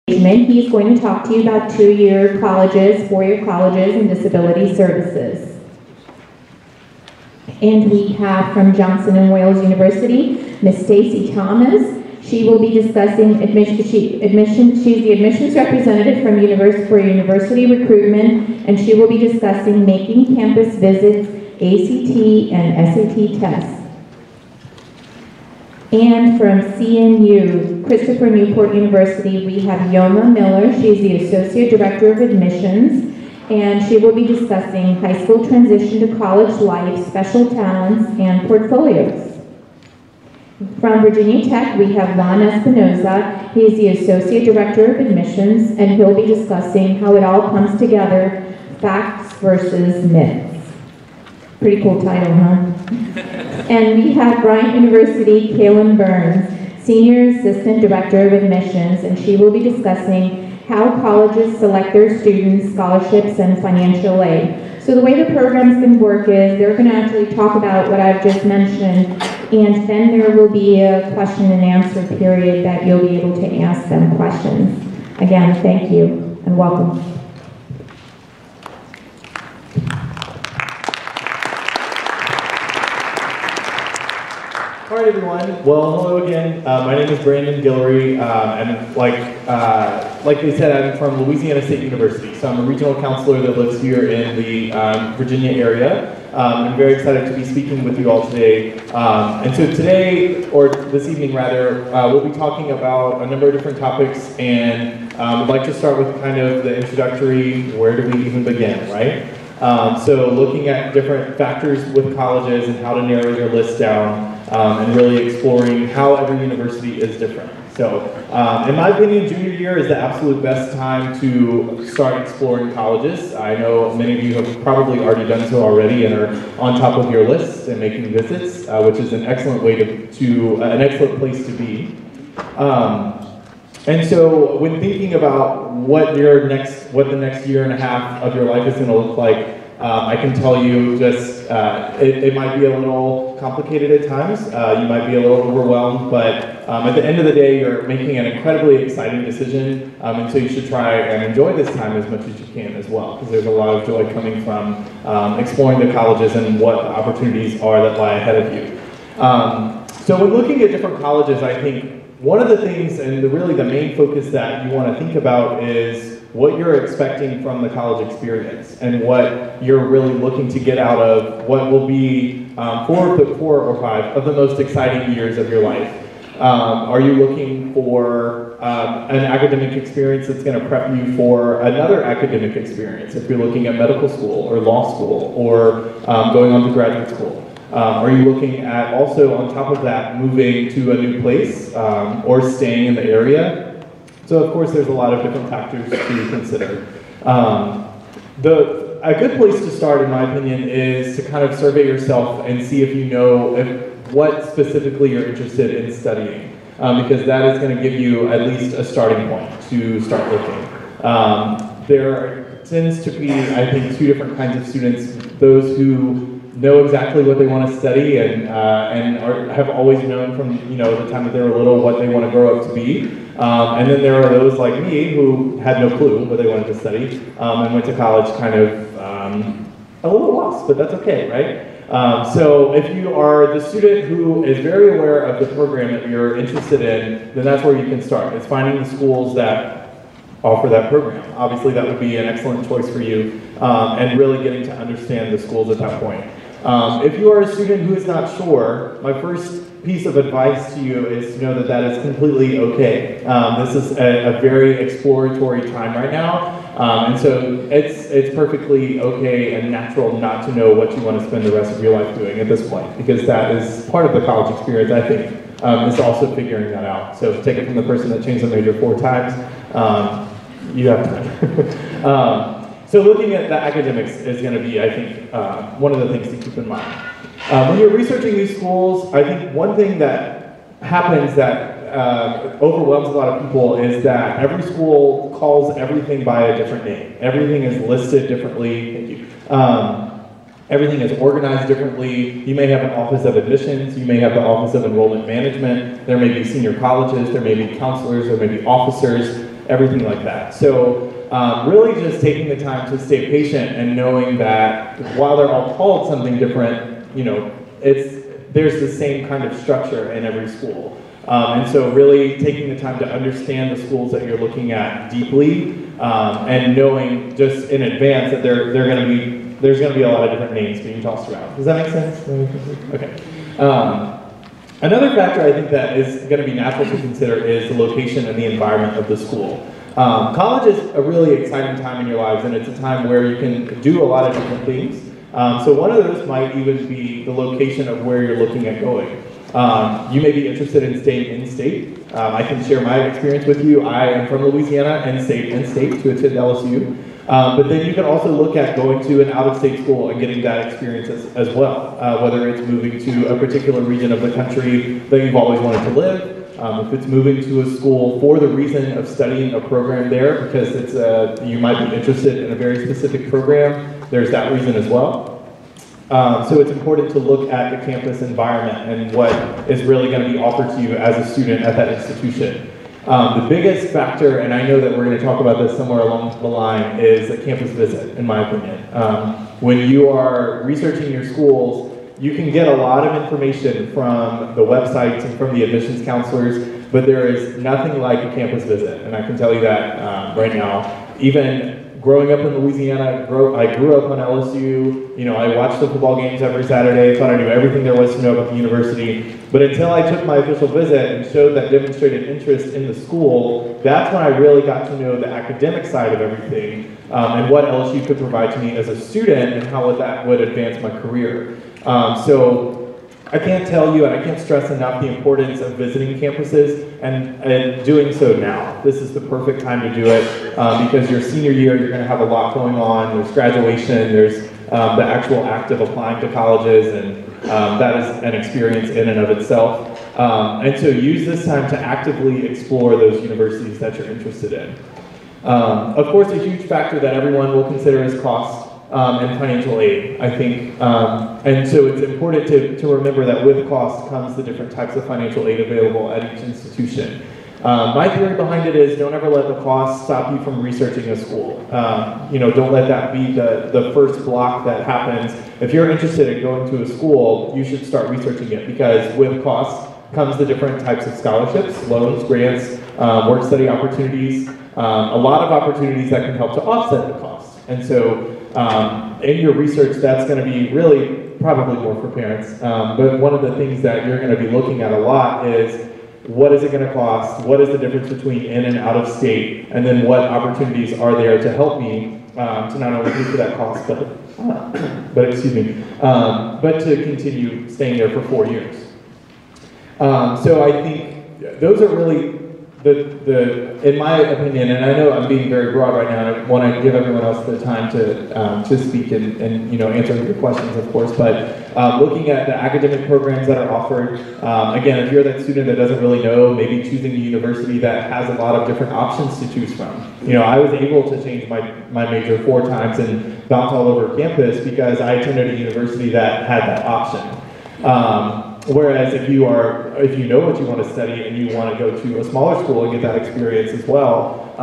He's going to talk to you about two-year colleges, four-year colleges, and disability services. And we have from Johnson & Wales University, Ms. Stacy Thomas. She will be discussing admissions. She's the admissions representative for university recruitment, and she will be discussing making campus visits, ACT and SAT tests. And from CNU, Christopher Newport University, we have Yoma Miller. She's the Associate Director of Admissions, and she will be discussing high school transition to college life, special talents, and portfolios. From Virginia Tech, we have Lon Espinoza. He is the Associate Director of Admissions, and he'll be discussing how it all comes together, facts versus myths. Pretty cool title, huh? And we have Bryant University, Kaylin Burns, Senior Assistant Director of Admissions, and she will be discussing how colleges select their students, scholarships, and financial aid. So the way the program's going to work is they're going to actually talk about what I've just mentioned, and then there will be a question and answer period that you'll be able to ask them questions. Again, thank you and welcome. All right, everyone. Well, hello again. My name is Brandon Guillory, and like they said, I'm from Louisiana State University. So I'm a regional counselor that lives here in the Virginia area. I'm very excited to be speaking with you all today. And so today, or this evening rather, we'll be talking about a number of different topics, and I'd like to start with kind of the introductory, where do we even begin, right? So looking at different factors with colleges and how to narrow your list down, and really exploring how every university is different. So, in my opinion, junior year is the absolute best time to start exploring colleges. I know many of you have probably already done so already and are on top of your lists and making visits, which is an excellent way an excellent place to be. And so, when thinking about what the next year and a half of your life is going to look like, I can tell you just, it might be a little complicated at times, you might be a little overwhelmed, but at the end of the day, you're making an incredibly exciting decision, and so you should try and enjoy this time as much as you can as well, because there's a lot of joy coming from exploring the colleges and what the opportunities are that lie ahead of you. So when looking at different colleges, I think one of the things, and really the main focus that you want to think about is what you're expecting from the college experience and what you're really looking to get out of what will be 4 or 5 of the most exciting years of your life. Are you looking for an academic experience that's going to prep you for another academic experience if you're looking at medical school or law school or going on to graduate school? Are you looking at also on top of that moving to a new place or staying in the area? So of course there's a lot of different factors to consider. A good place to start, in my opinion, is to kind of survey yourself and see if you know what specifically you're interested in studying, because that is going to give you at least a starting point to start looking. There tends to be, I think, 2 different kinds of students: those who know exactly what they want to study and have always known from the time that they were little what they want to grow up to be. And then there are those like me who had no clue what they wanted to study and went to college kind of a little lost, but that's okay, right? So if you are the student who is very aware of the program that you're interested in, then that's where you can start. It's finding the schools that offer that program. Obviously that would be an excellent choice for you, and really getting to understand the schools at that point. If you are a student who is not sure, my first piece of advice to you is to know that that is completely okay. This is a very exploratory time right now, and so it's perfectly okay and natural not to know what you want to spend the rest of your life doing at this point, because that is part of the college experience, I think, is also figuring that out. So take it from the person that changed the major 4 times, you have time. So looking at the academics is going to be, I think, one of the things to keep in mind. When you're researching these schools, I think one thing that happens that overwhelms a lot of people is that every school calls everything by a different name. Everything is listed differently. Everything is organized differently. You may have an office of admissions, you may have the office of enrollment management, there may be senior colleges, there may be counselors, there may be officers. everything like that. So really just taking the time to stay patient and knowing that while they're all called something different, you know, there's the same kind of structure in every school. And so really taking the time to understand the schools that you're looking at deeply, and knowing just in advance that there's going to be a lot of different names being tossed around. Does that make sense? Okay. Another factor I think that is going to be natural to consider is the location and the environment of the school. College is a really exciting time in your lives, and it's a time where you can do a lot of different things. So one of those might even be the location of where you're looking at going. You may be interested in staying in-state. I can share my experience with you. I am from Louisiana and stayed in-state to attend LSU. But then you can also look at going to an out-of-state school and getting that experience as well, whether it's moving to a particular region of the country that you've always wanted to live, if it's moving to a school for the reason of studying a program there because you might be interested in a very specific program, there's that reason as well. So it's important to look at the campus environment and what is really going to be offered to you as a student at that institution. The biggest factor, and I know that we're going to talk about this somewhere along the line, is a campus visit, in my opinion. When you are researching your schools, you can get a lot of information from the websites and from the admissions counselors, but there is nothing like a campus visit, and I can tell you that right now. Even growing up in Louisiana, I grew up on LSU. You know, I watched the football games every Saturday, thought I knew everything there was to know about the university. But until I took my official visit and showed that demonstrated interest in the school, that's when I really got to know the academic side of everything and what LSU could provide to me as a student and how that would advance my career. So I can't tell you, and I can't stress enough the importance of visiting campuses and doing so now. This is the perfect time to do it because your senior year, you're going to have a lot going on. There's graduation, there's the actual act of applying to colleges, and that is an experience in and of itself. And so use this time to actively explore those universities that you're interested in. Of course, a huge factor that everyone will consider is cost. And financial aid, I think. And so it's important to remember that with cost comes the different types of financial aid available at each institution. My theory behind it is don't ever let the cost stop you from researching a school. You know, don't let that be the first block that happens. If you're interested in going to a school, you should start researching it because with cost comes the different types of scholarships, loans, grants, work study opportunities, a lot of opportunities that can help to offset the cost. And so in your research, that's going to be really probably more for parents. But one of the things that you're going to be looking at a lot is what is it going to cost? What is the difference between in and out of state? And then what opportunities are there to help me to not only pay for that cost, but to continue staying there for 4 years. So I think those are really in my opinion, and I know I'm being very broad right now, and I want to give everyone else the time to speak and you know, answer your questions, of course, but looking at the academic programs that are offered, again, if you're that student that doesn't really know, maybe choosing a university that has a lot of different options to choose from. You know, I was able to change my major 4 times and bounce all over campus because I attended a university that had that option. Whereas if you know what you want to study and you want to go to a smaller school and get that experience as well,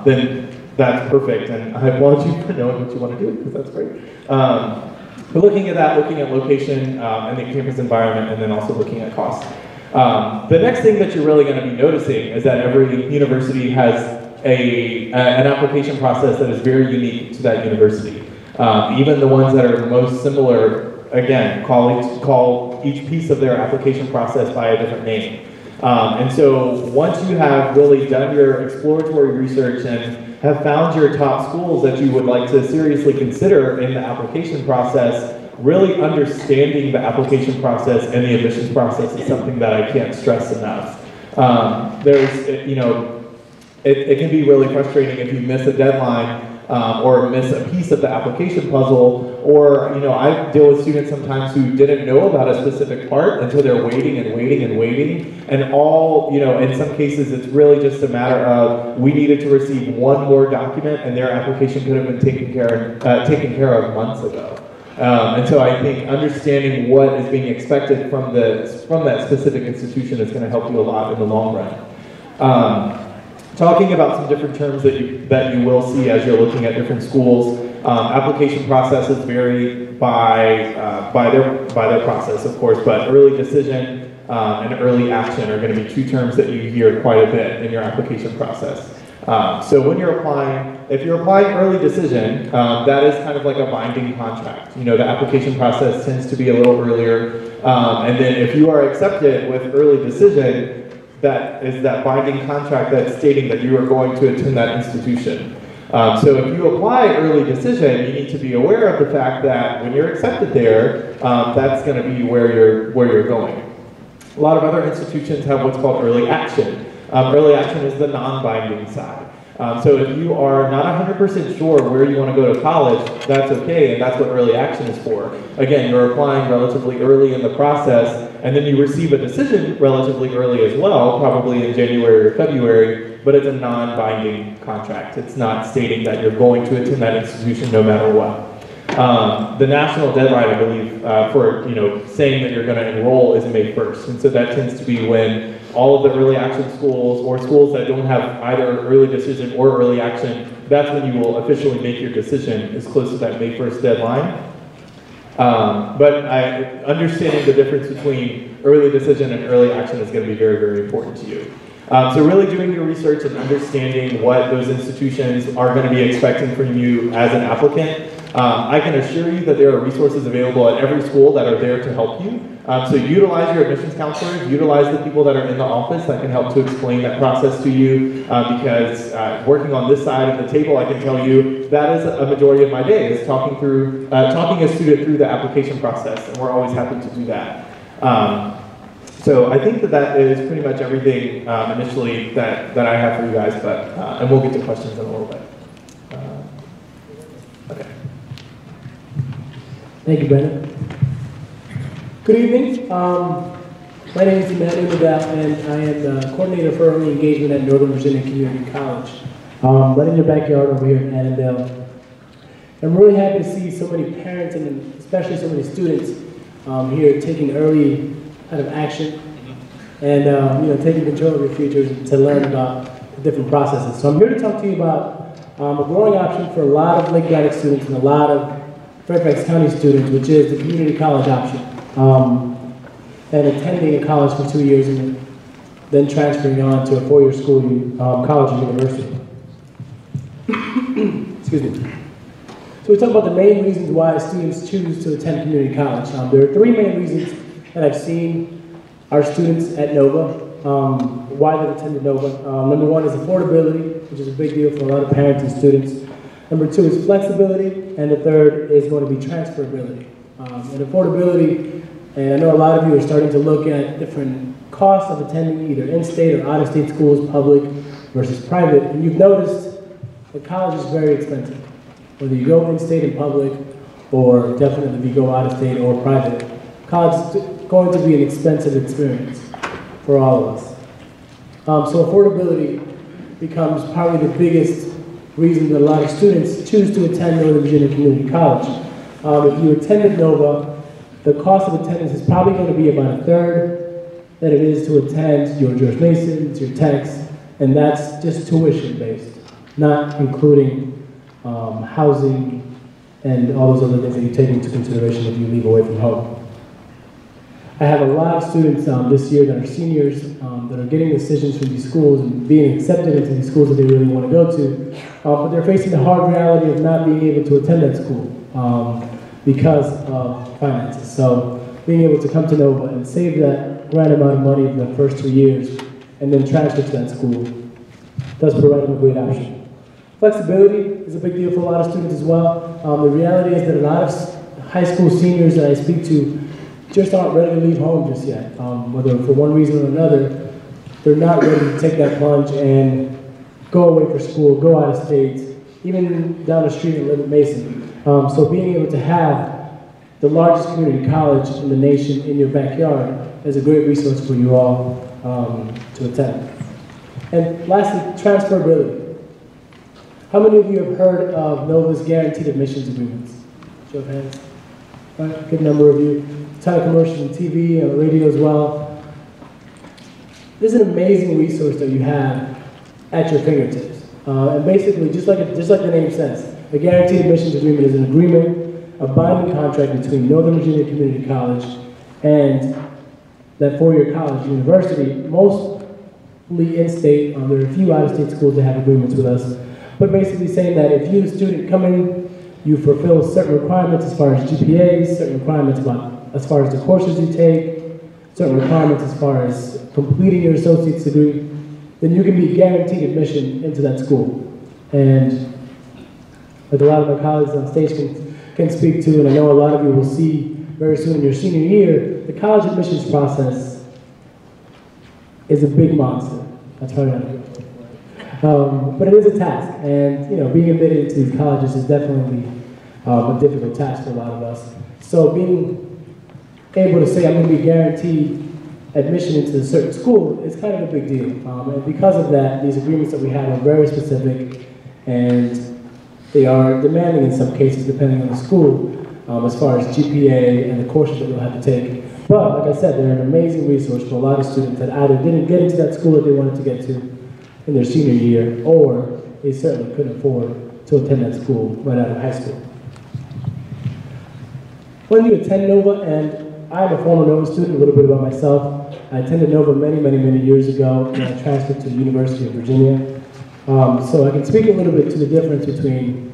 then that's perfect. And I want you to know what you want to do because that's great. But looking at that, looking at location and the campus environment, and then also looking at cost. The next thing that you're really going to be noticing is that every university has an application process that is very unique to that university. Even the ones that are most similar, again, call each piece of their application process by a different name. And so once you have really done your exploratory research and have found your top schools that you would like to seriously consider in the application process, really understanding the application process and the admissions process is something that I can't stress enough. You know, it can be really frustrating if you miss a deadline or miss a piece of the application puzzle, or, you know, I deal with students sometimes who didn't know about a specific part until they're waiting and waiting and waiting, and all, you know, in some cases it's really just a matter of we needed to receive one more document and their application could have been taken care of months ago. And so I think understanding what is being expected from that specific institution is going to help you a lot in the long run. talking about some different terms that you will see as you're looking at different schools. Application processes vary by their process, of course, but early decision and early action are going to be two terms that you hear quite a bit in your application process. So when you're applying, if you're applying early decision, that is kind of like a binding contract. You know, the application process tends to be a little earlier. And then if you are accepted with early decision, that is that binding contract that's stating that you are going to attend that institution. So if you apply early decision, you need to be aware of the fact that when you're accepted there, that's going to be where you're going. A lot of other institutions have what's called early action. Early action is the non-binding side. So if you are not 100% sure where you want to go to college, that's okay, and that's what early action is for. Again, you're applying relatively early in the process, and then you receive a decision relatively early as well, probably in January or February, but it's a non-binding contract. It's not stating that you're going to attend that institution no matter what. The national deadline, I believe, for saying that you're going to enroll is May 1st, and so that tends to be when all of the early action schools or schools that don't have either early decision or early action, that's when you will officially make your decision as close to that May 1st deadline. But understanding the difference between early decision and early action is going to be very, very important to you. So really doing your research and understanding what those institutions are going to be expecting from you as an applicant. I can assure you that there are resources available at every school that are there to help you. So utilize your admissions counselors, utilize the people that are in the office that can help to explain that process to you, because working on this side of the table, I can tell you that is a majority of my day, is talking a student through the application process, and we're always happy to do that. So I think that is pretty much everything initially that I have for you guys, but and we'll get to questions in a little bit. Okay. Thank you, Braddock. Good evening. My name is Emmanuel, and I am the coordinator for early engagement at Northern Virginia Community College. Right in your backyard over here in Annandale. I'm really happy to see so many parents and especially so many students here taking early kind of action and taking control of your futures to learn about the different processes. So I'm here to talk to you about a growing option for a lot of Lake Braddock students and a lot of Fairfax County students, which is the community college option. And attending a college for 2 years and then transferring on to a 4-year school, college or university. Excuse me. So we talk about the main reasons why students choose to attend community college. There are 3 main reasons that I've seen our students at Nova, why they attended Nova. Number 1 is affordability, which is a big deal for a lot of parents and students. Number 2 is flexibility, and the third is going to be transferability. And affordability, and I know a lot of you are starting to look at different costs of attending either in-state or out-of-state schools, public versus private, and you've noticed that college is very expensive. Whether you go in-state and public, or definitely if you go out-of-state or private, college is going to be an expensive experience for all of us. So affordability becomes probably the biggest reason that a lot of students choose to attend Northern Virginia Community College. If you attended Nova, the cost of attendance is probably going to be about 1/3 that it is to attend your George Masons, your techs, and that's just tuition based, not including housing and all those other things that you take into consideration if you leave away from home. I have a lot of students this year that are seniors that are getting decisions from these schools and being accepted into these schools that they really want to go to, but they're facing the hard reality of not being able to attend that school because of finances. So being able to come to Nova and save that grand amount of money in the first 2 years and then transfer to that school does provide them a great option. Flexibility is a big deal for a lot of students as well. The reality is that a lot of high school seniors that I speak to just aren't ready to leave home just yet. Whether for one reason or another, they're not ready to take that plunge and go away for school, go out of state, even down the street and live at Mason. So being able to have the largest community college in the nation in your backyard is a great resource for you all to attend. And lastly, transferability. How many of you have heard of Nova's guaranteed admissions agreements? Show of hands. All right, good number of you. A ton of commercials on TV and radio as well. This is an amazing resource that you have at your fingertips. And basically, just like the name says, a guaranteed admissions agreement is an agreement, a binding contract between Northern Virginia Community College and that four-year college university, mostly in-state. There are a few out-of-state schools that have agreements with us, but basically saying that if you, the student, come in, you fulfill certain requirements as far as GPAs, certain requirements as far as the courses you take, certain requirements as far as completing your associate's degree, then you can be guaranteed admission into that school. And like a lot of my colleagues on stage can speak to, and I know a lot of you will see very soon in your senior year, the college admissions process is a big monster. That's probably not good. But it is a task, and being admitted into these colleges is definitely a difficult task for a lot of us. So being able to say I'm going to be guaranteed admission into a certain school is kind of a big deal. And because of that, these agreements that we have are very specific, and they are demanding in some cases depending on the school, as far as GPA and the courses that you'll have to take. But like I said, they're an amazing resource for a lot of students that either didn't get into that school that they wanted to get to in their senior year, or they certainly couldn't afford to attend that school right out of high school. When you attend Nova, and I'm a former Nova student, a little bit about myself. I attended Nova many years ago, and I transferred to the University of Virginia. So I can speak a little bit to the difference between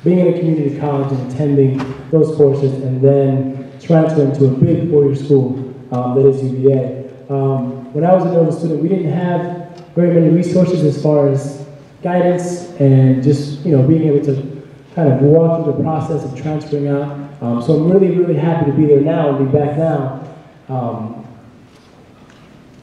being in a community college and attending those courses, and then transferring to a big four-year school that is UVA. When I was a Nova student, we didn't have very many resources as far as guidance and just being able to kind of walk through the process of transferring out. So I'm really happy to be there now and be back now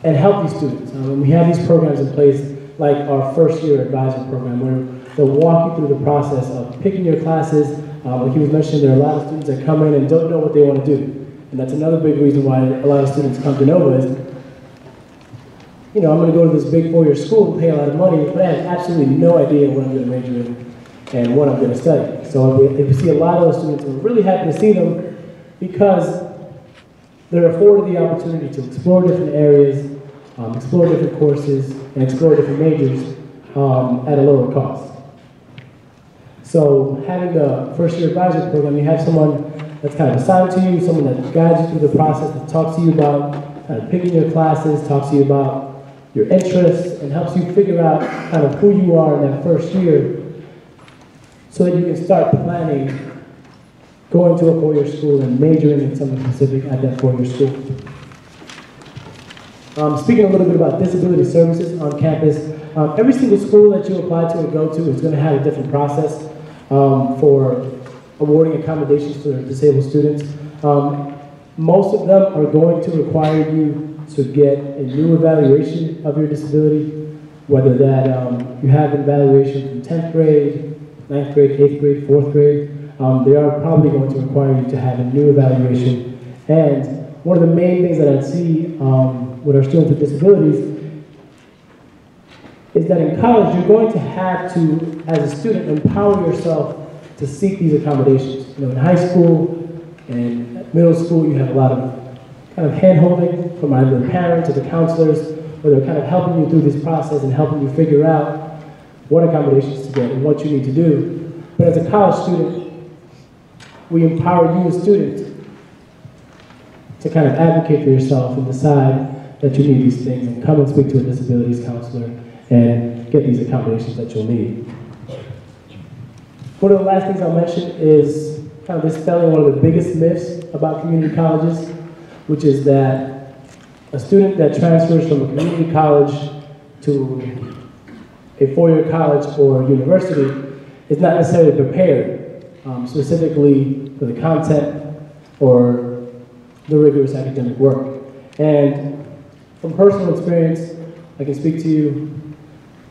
and help these students. We have these programs in place, like our first year advisor program, where they'll walk you through the process of picking your classes. Like he was mentioning, there are a lot of students that come in and don't know what they want to do. And that's another big reason why a lot of students come to Nova is, I'm going to go to this big four-year school and pay a lot of money, but I have absolutely no idea what I'm going to major in and what I'm going to study. So if you see a lot of those students, we're really happy to see them because they're afforded the opportunity to explore different areas, explore different courses, and explore different majors at a lower cost. So having the first-year advisor program, you have someone that's kind of assigned to you, someone that guides you through the process, that talks to you about kind of picking your classes, talks to you about your interests, and helps you figure out kind of who you are in that first year so that you can start planning going to a four-year school and majoring in something specific at that four-year school. Speaking a little bit about disability services on campus, every single school that you apply to or go to is going to have a different process for awarding accommodations for disabled students. Most of them are going to require you to get a new evaluation of your disability, whether that you have an evaluation from 10th grade, 9th grade, 8th grade, 4th grade. They are probably going to require you to have a new evaluation. And one of the main things that I see with our students with disabilities is that in college you're going to have to, as a student, empower yourself to seek these accommodations. In high school and middle school you have a lot of kind of hand-holding from either the parents or the counselors, where they're kind of helping you through this process and helping you figure out what accommodations to get and what you need to do. But as a college student, we empower you as students to kind of advocate for yourself and decide that you need these things and come and speak to a disabilities counselor and get these accommodations that you'll need. One of the last things I'll mention is kind of dispelling one of the biggest myths about community colleges, which is that a student that transfers from a community college to a four-year college or university is not necessarily prepared specifically for the content or the rigorous academic work. And from personal experience, I can speak to you.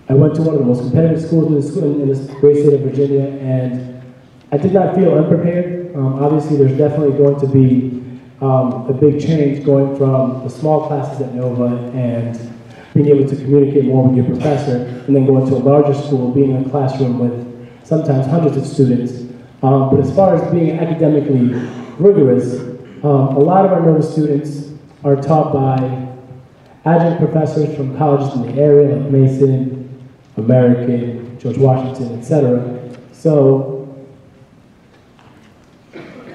I went to one of the most competitive schools in this great state of Virginia, and I did not feel unprepared. Obviously, there's definitely going to be a big change going from the small classes at Nova and being able to communicate more with your professor, and then going to a larger school, being in a classroom with sometimes hundreds of students. But as far as being academically rigorous, a lot of our Nova students are taught by adjunct professors from colleges in the area, like Mason, American, George Washington, etc. So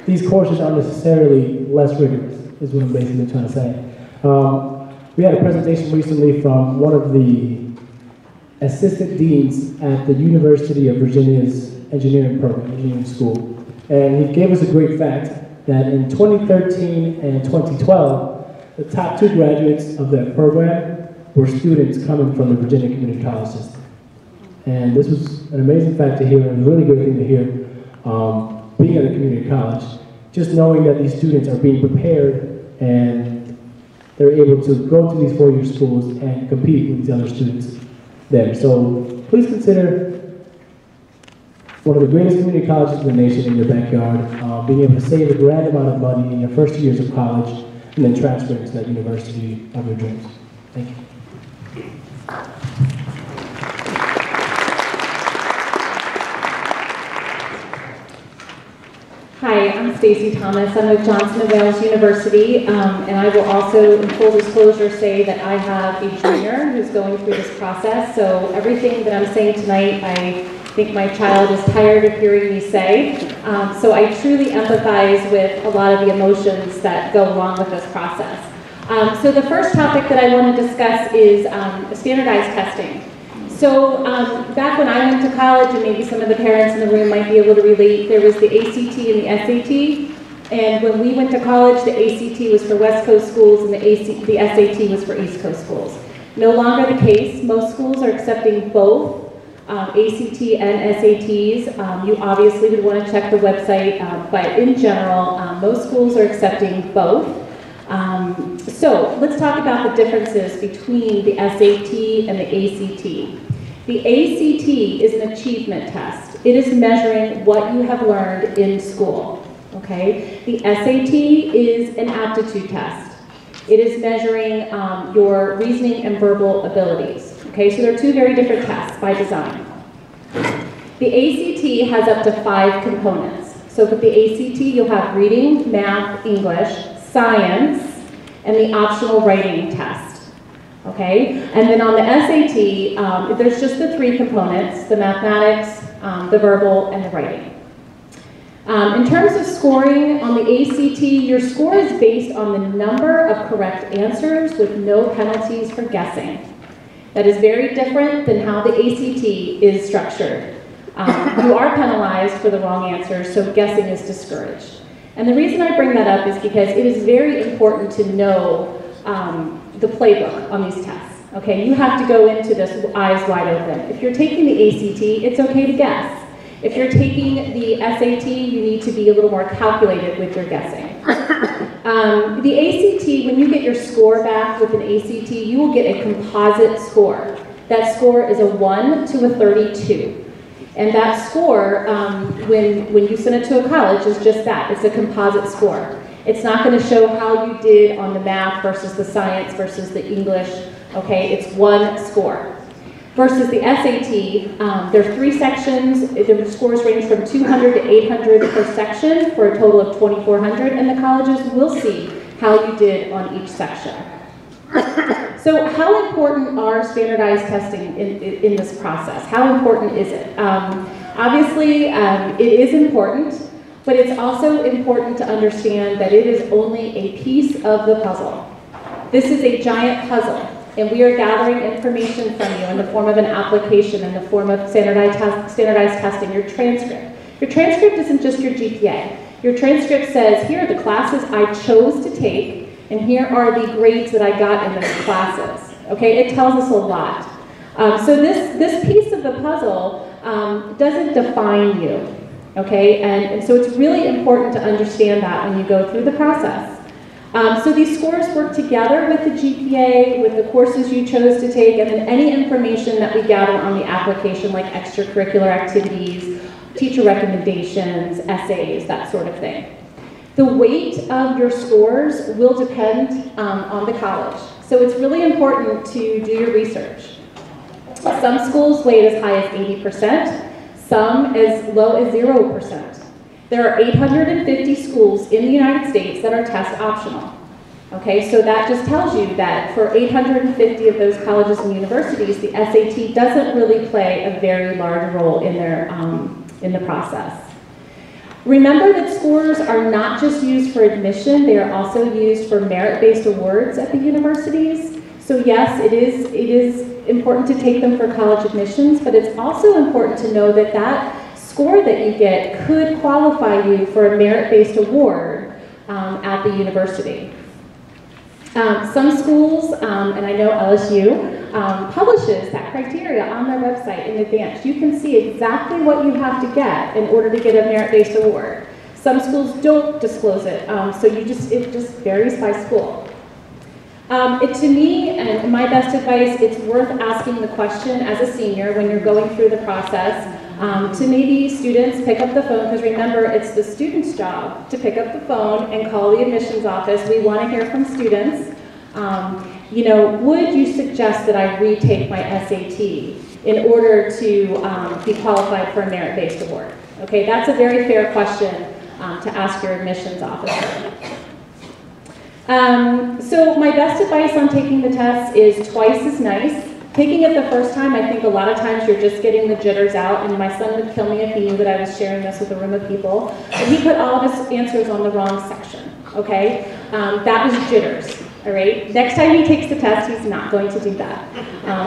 these courses aren't necessarily less rigorous, is what I'm basically trying to say. We had a presentation recently from one of the assistant deans at the University of Virginia's engineering program, engineering school. And he gave us a great fact that in 2013 and 2012, the top 2 graduates of that program were students coming from the Virginia Community College system. And this was an amazing fact to hear, and a really good thing to hear, being at a community college, just knowing that these students are being prepared and they're able to go to these 4-year schools and compete with these other students there. So please consider one of the greatest community colleges in the nation in your backyard, being able to save a grand amount of money in your first 2 years of college and then transferring to that university of your dreams. Thank you. Hi, I'm Stacy Thomas. I'm with Johnson & Wales University, and I will also, in full disclosure, say that I have a junior who's going through this process, so everything that I'm saying tonight, I think my child is tired of hearing me say. So I truly empathize with a lot of the emotions that go along with this process. So the first topic that I want to discuss is standardized testing. So back when I went to college, and maybe some of the parents in the room might be able to relate, there was the ACT and the SAT. And when we went to college, the ACT was for West Coast schools and the SAT was for East Coast schools. No longer the case. Most schools are accepting both ACT and SATs. You obviously would want to check the website, but in general, most schools are accepting both. So let's talk about the differences between the SAT and the ACT. The ACT is an achievement test. It is measuring what you have learned in school, okay? The SAT is an aptitude test. It is measuring your reasoning and verbal abilities, okay? So they're 2 very different tests by design. The ACT has up to 5 components. So for the ACT, you'll have reading, math, English, science, and the optional writing test. Okay, and then on the SAT, there's just the 3 components, the mathematics, the verbal, and the writing. In terms of scoring on the ACT, your score is based on the number of correct answers with no penalties for guessing. That is very different than how the ACT is structured. You are penalized for the wrong answers, so guessing is discouraged. And the reason I bring that up is because it is very important to know the playbook on these tests. Okay, you have to go into this eyes wide open. If you're taking the ACT, it's okay to guess. If you're taking the SAT, you need to be a little more calculated with your guessing. The ACT, when you get your score back with an ACT, you will get a composite score. That score is a 1 to a 32. And that score, when you send it to a college, is just that. It's a composite score. It's not going to show how you did on the math versus the science versus the English. Okay, it's 1 score. Versus the SAT, there are 3 sections. The scores range from 200 to 800 per section for a total of 2,400, and the colleges will see how you did on each section. So how important are standardized testing in this process? How important is it? Obviously, it is important, but it's also important to understand that it is only a piece of the puzzle. This is a giant puzzle, and we are gathering information from you in the form of an application, in the form of standardized testing, your transcript. Your transcript isn't just your GPA. Your transcript says, here are the classes I chose to take, and here are the grades that I got in those classes. Okay, it tells us a lot. So this piece of the puzzle doesn't define you. Okay, and so it's really important to understand that when you go through the process. So these scores work together with the GPA, with the courses you chose to take, and then any information that we gather on the application, like extracurricular activities, teacher recommendations, essays, that sort of thing. The weight of your scores will depend on the college. So it's really important to do your research. Some schools weight as high as 80%, some as low as 0%. There are 850 schools in the United States that are test optional. Okay, so that just tells you that for 850 of those colleges and universities, the SAT doesn't really play a very large role in their in the process. Remember that scores are not just used for admission, they are also used for merit-based awards at the universities. So yes, it is important to take them for college admissions, but it's also important to know that that score that you get could qualify you for a merit-based award at the university. Some schools, and I know LSU, publishes that criteria on their website in advance. You can see exactly what you have to get in order to get a merit-based award. Some schools don't disclose it, so it just varies by school. To me, and my best advice, it's worth asking the question as a senior when you're going through the process, to maybe students pick up the phone, because remember, it's the student's job to pick up the phone and call the admissions office. We want to hear from students. You know, would you suggest that I retake my SAT in order to be qualified for a merit-based award? Okay, that's a very fair question to ask your admissions officer. So my best advice on taking the test is twice as nice. Taking it the first time, I think a lot of times you're just getting the jitters out, and my son would kill me if he knew that I was sharing this with a room of people. But he put all of his answers on the wrong section, okay? That was jitters, all right? Next time he takes the test, he's not going to do that,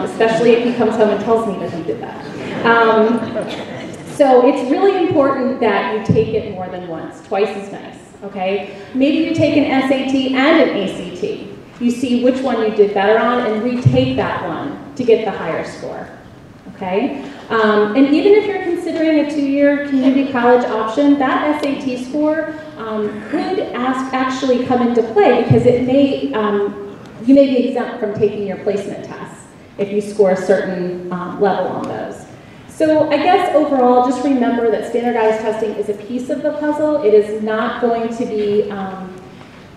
especially if he comes home and tells me that he did that. So it's really important that you take it more than once, twice as nice, okay? Maybe you take an SAT and an ACT. You see which one you did better on and retake that one to get the higher score, okay? And even if you're considering a 2-year community college option, that SAT score could actually come into play, because it may, you may be exempt from taking your placement tests if you score a certain level on those. So I guess overall, just remember that standardized testing is a piece of the puzzle. It is not going to be,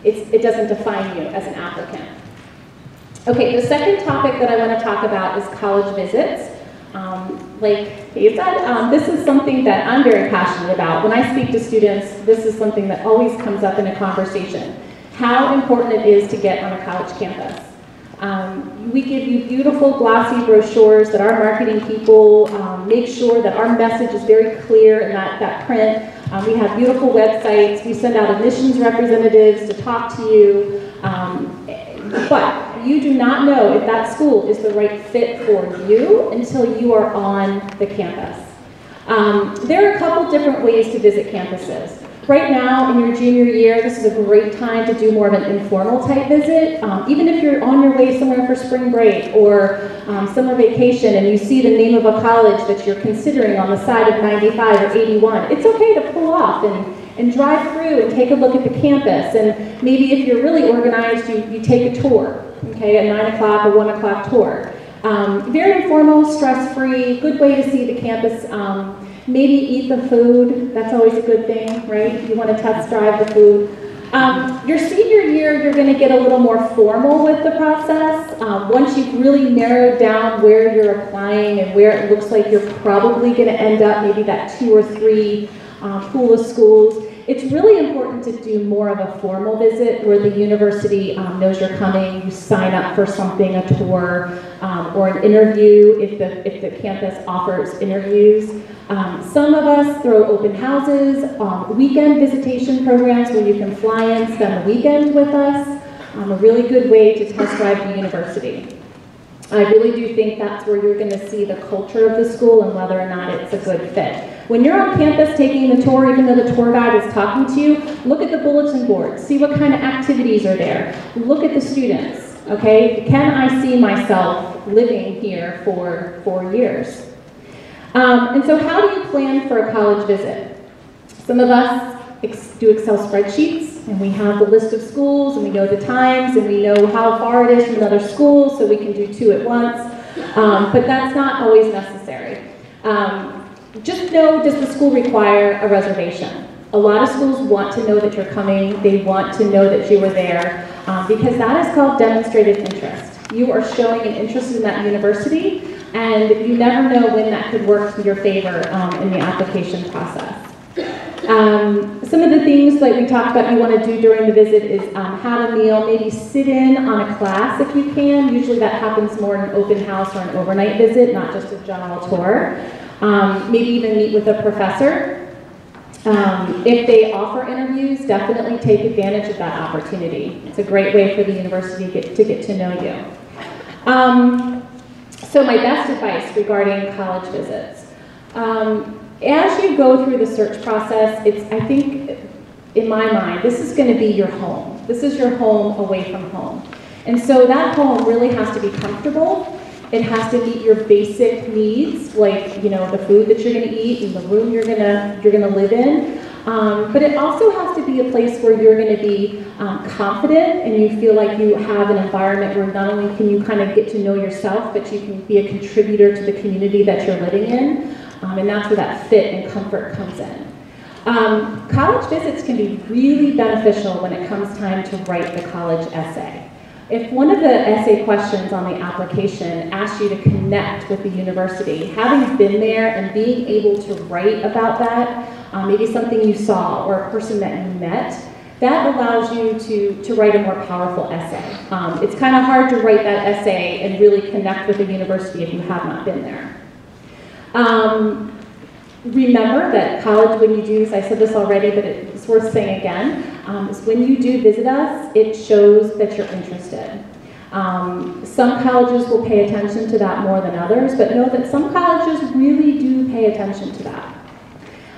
it doesn't define you as an applicant. Okay, the second topic that I want to talk about is college visits. Like he said, this is something that I'm very passionate about. When I speak to students, this is something that always comes up in a conversation. How important it is to get on a college campus. We give you beautiful glossy brochures that our marketing people make sure that our message is very clear in that print. We have beautiful websites. We send out admissions representatives to talk to you. But you do not know if that school is the right fit for you until you are on the campus. There are a couple different ways to visit campuses. Right now, in your junior year, this is a great time to do more of an informal type visit. Even if you're on your way somewhere for spring break or summer vacation and you see the name of a college that you're considering on the side of 95 or 81, it's okay to pull off and drive through and take a look at the campus. And maybe if you're really organized, you take a tour, okay, a 9 o'clock or 1 o'clock tour. Very informal, stress-free, good way to see the campus. Maybe eat the food, that's always a good thing, right? You want to test drive the food. Your senior year, you're going to get a little more formal with the process. Once you've really narrowed down where you're applying and where it looks like you're probably going to end up, maybe that 2 or 3 pool of schools, it's really important to do more of a formal visit where the university knows you're coming, you sign up for something, a tour, or an interview if the campus offers interviews. Some of us throw open houses, weekend visitation programs where you can fly in, spend the weekend with us, a really good way to test drive the university. I really do think that's where you're going to see the culture of the school and whether or not it's a good fit. When you're on campus taking the tour, even though the tour guide is talking to you, look at the bulletin board, see what kind of activities are there, look at the students, okay? Can I see myself living here for 4 years? And so how do you plan for a college visit? Some of us do Excel spreadsheets, and we have the list of schools, and we know the times, and we know how far it is from another school, so we can do 2 at once. But that's not always necessary. Just know, does the school require a reservation? A lot of schools want to know that you're coming. They want to know that you were there, because that is called demonstrated interest. You are showing an interest in that university, and you never know when that could work in your favor in the application process. Some of the things like we talked about you want to do during the visit is have a meal, maybe sit in on a class if you can. Usually that happens more in an open house or an overnight visit, not just a general tour. Maybe even meet with a professor. If they offer interviews, definitely take advantage of that opportunity. It's a great way for the university to get to know you. So my best advice regarding college visits. As you go through the search process, I think, in my mind, this is going to be your home. This is your home away from home. And so that home really has to be comfortable. It has to meet your basic needs, like, you know, the food that you're going to eat and the room you're going to live in. But it also has to be a place where you're going to be confident and you feel like you have an environment where not only can you kind of get to know yourself, but you can be a contributor to the community that you're living in. And that's where that fit and comfort comes in. College visits can be really beneficial when it comes time to write the college essay. If one of the essay questions on the application asks you to connect with the university, having been there and being able to write about that, maybe something you saw or a person that you met, that allows you to write a more powerful essay. It's kind of hard to write that essay and really connect with the university if you have not been there. Remember that college, when you do, I said this already, but it's worth saying again, is when you do visit us, it shows that you're interested. Some colleges will pay attention to that more than others, but know that some colleges really do pay attention to that.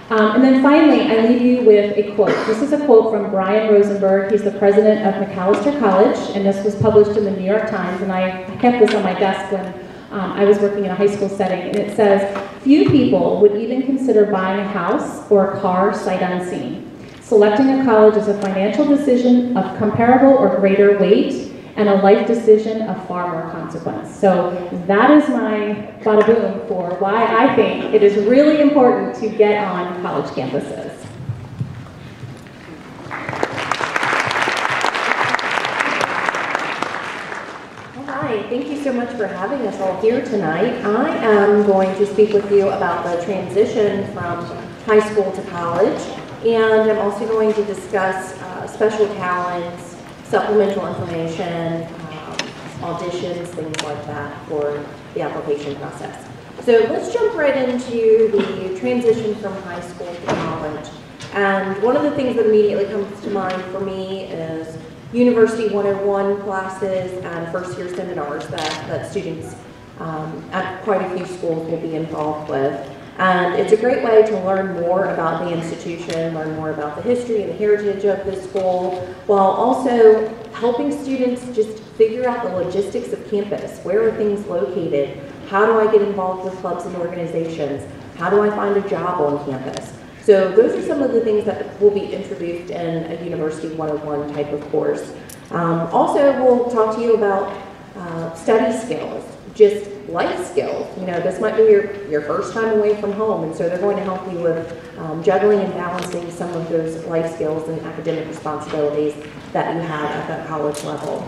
And then finally, I leave you with a quote. This is a quote from Brian Rosenberg. He's the president of Macalester College, and this was published in the New York Times, and I kept this on my desk when I was working in a high school setting, and it says, "Few people would even consider buying a house or a car sight unseen. Selecting a college is a financial decision of comparable or greater weight and a life decision of far more consequence." So that is my bada boom for why I think it is really important to get on college campuses. Hi, thank you so much for having us all here tonight. I am going to speak with you about the transition from high school to college, and I'm also going to discuss special talents, supplemental information, auditions, things like that for the application process. So let's jump right into the transition from high school to college. And one of the things that immediately comes to mind for me is University 101 classes and first-year seminars that students at quite a few schools will be involved with. And it's a great way to learn more about the institution, learn more about the history and the heritage of the school, while also helping students just figure out the logistics of campus. Where are things located? How do I get involved with clubs and organizations? How do I find a job on campus? So those are some of the things that will be introduced in a University 101 type of course. Also, we'll talk to you about study skills, just life skills. You know, this might be your first time away from home, and so they're going to help you with juggling and balancing some of those life skills and academic responsibilities that you have at that college level.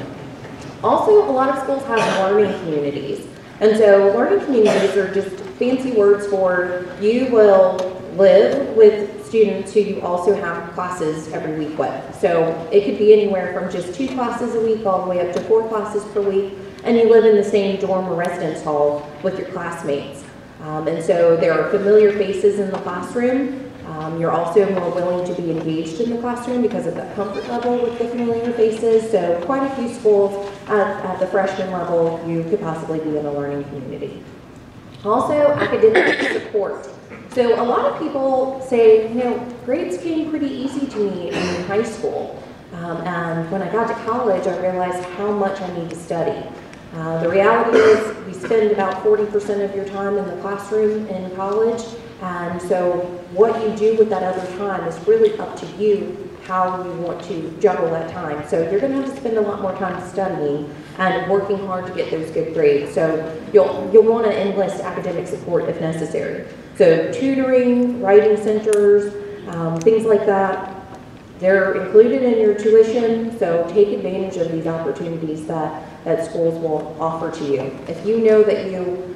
Also, a lot of schools have learning communities, and so learning communities are just fancy words for you will live with students who you also have classes every week with. So it could be anywhere from just 2 classes a week all the way up to 4 classes per week, and you live in the same dorm or residence hall with your classmates. And so there are familiar faces in the classroom. You're also more willing to be engaged in the classroom because of that comfort level with the familiar faces. So quite a few schools at the freshman level, you could possibly be in a learning community. Also, academic support. So a lot of people say, you know, grades came pretty easy to me in high school. And when I got to college, I realized how much I need to study. The reality is we spend about 40% of your time in the classroom in college. And so what you do with that other time is really up to you how you want to juggle that time. So you're going to have to spend a lot more time studying and working hard to get those good grades. So you'll want to enlist academic support if necessary. So tutoring, writing centers, things like that, they're included in your tuition, so take advantage of these opportunities that schools will offer to you. If you know that you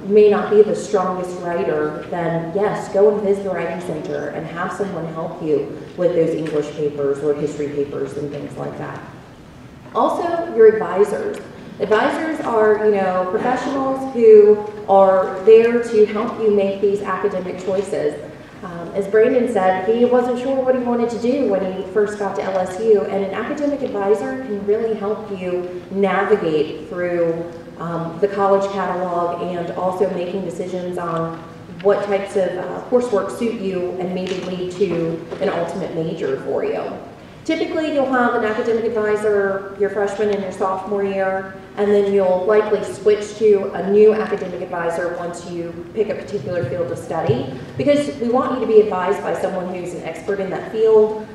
may not be the strongest writer, then yes, go and visit the writing center and have someone help you with those English papers or history papers and things like that. Also, your advisors. Advisors are, professionals who are there to help you make these academic choices. As Brandon said, he wasn't sure what he wanted to do when he first got to LSU, and an academic advisor can really help you navigate through the college catalog and also making decisions on what types of coursework suit you and maybe lead to an ultimate major for you. Typically, you'll have an academic advisor your freshman and your sophomore year, and then you'll likely switch to a new academic advisor once you pick a particular field of study, because we want you to be advised by someone who's an expert in that field.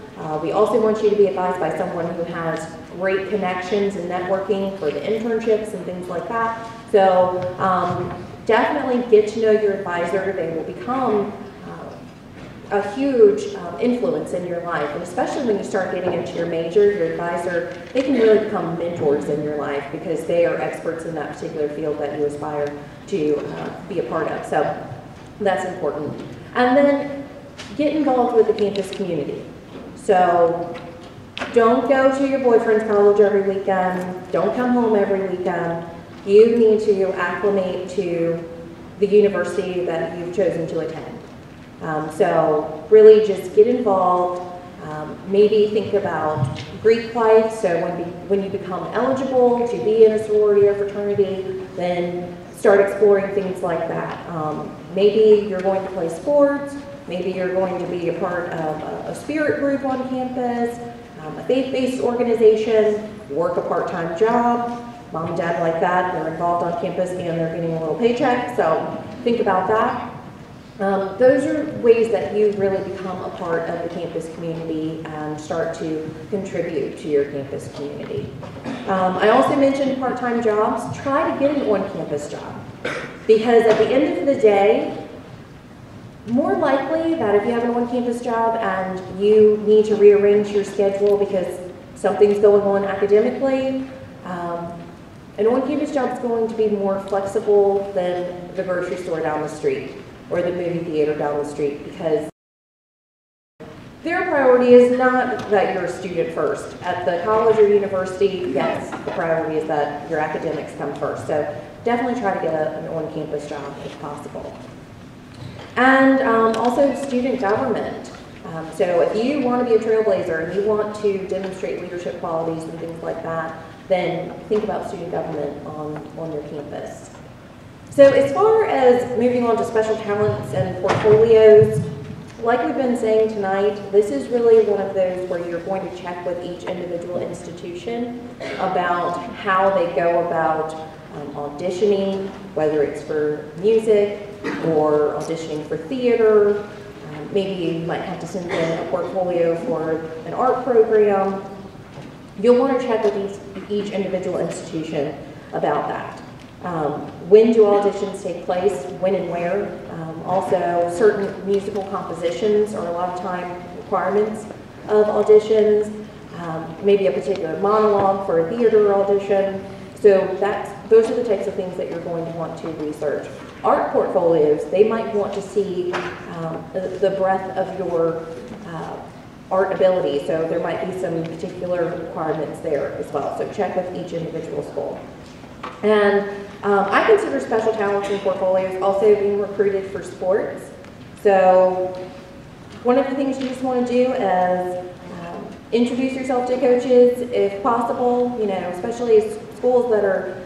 We also want you to be advised by someone who has great connections and networking for the internships and things like that. So definitely get to know your advisor. They will become a huge influence in your life, and especially when you start getting into your major, your advisor, they can really become mentors in your life because they are experts in that particular field that you aspire to be a part of. So that's important. And then get involved with the campus community. So don't go to your boyfriend's college every weekend. Don't come home every weekend. You need to acclimate to the university that you've chosen to attend. So really just get involved, maybe think about Greek life. So when you become eligible to be in a sorority or fraternity, then start exploring things like that. Maybe you're going to play sports, maybe you're going to be a part of a spirit group on campus, a faith-based organization, work a part-time job. Mom and dad like that, they're involved on campus and they're getting a little paycheck, so think about that. Those are ways that you really become a part of the campus community and start to contribute to your campus community. I also mentioned part-time jobs. Try to get an on-campus job, because at the end of the day, more likely that if you have an on-campus job and you need to rearrange your schedule because something's going on academically, an on-campus job is going to be more flexible than the grocery store down the street or the movie theater down the street, because their priority is not that you're a student first. At the college or university, yes, the priority is that your academics come first. So definitely try to get an on-campus job if possible. And also student government. So if you want to be a trailblazer and you want to demonstrate leadership qualities and things like that, then think about student government on your campus. So as far as moving on to special talents and portfolios, like we've been saying tonight, this is really one of those where you're going to check with each individual institution about how they go about auditioning, whether it's for music or auditioning for theater. Maybe you might have to send in a portfolio for an art program. You'll want to check with each individual institution about that. When do auditions take place, when and where? Also, certain musical compositions are a lot of time requirements of auditions, maybe a particular monologue for a theater audition. So those are the types of things that you're going to want to research. Art portfolios, they might want to see the breadth of your art ability, so there might be some particular requirements there as well. So check with each individual school. And I consider special talents and portfolios also being recruited for sports. So one of the things you just want to do is introduce yourself to coaches if possible, especially schools that are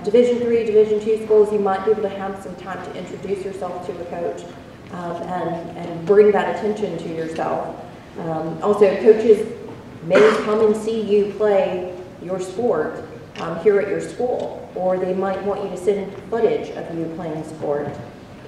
Division III, Division II schools, you might be able to have some time to introduce yourself to a coach and bring that attention to yourself. Also, coaches may come and see you play your sport here at your school, or they might want you to send footage of you playing sport.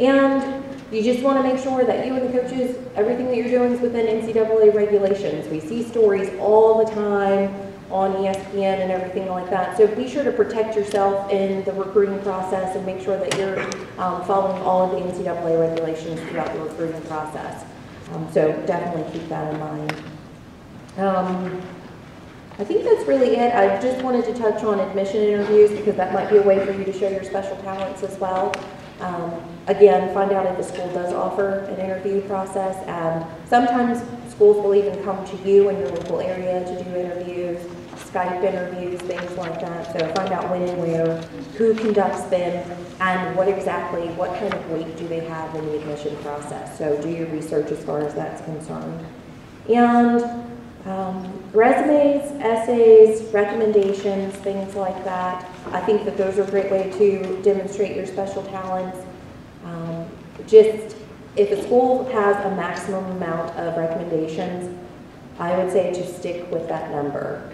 And you just want to make sure that you and the coaches, everything that you're doing is within NCAA regulations. We see stories all the time on ESPN and everything like that. So be sure to protect yourself in the recruiting process and make sure that you're following all of the NCAA regulations throughout the recruiting process. So definitely keep that in mind. I think that's really it. I just wanted to touch on admission interviews because that might be a way for you to show your special talents as well. Again, find out if the school does offer an interview process, and sometimes schools will even come to you in your local area to do interviews, Skype interviews, things like that. So find out when and where, who conducts them, and what kind of weight do they have in the admission process. So do your research as far as that's concerned. And resumes, essays, recommendations, things like that. I think that those are a great way to demonstrate your special talents. Just if a school has a maximum amount of recommendations, I would say to stick with that number.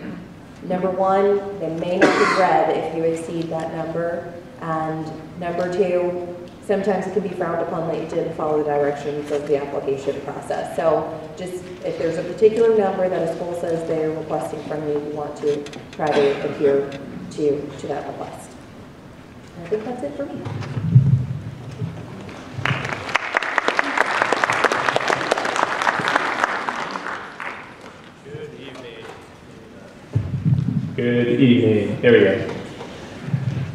Number one, they may not be read if you exceed that number. And number two, sometimes it can be frowned upon that you didn't follow the directions of the application process. So just if there's a particular number that a school says they're requesting from you, you want to try to adhere to that request. And I think that's it for me. Good evening. There we go.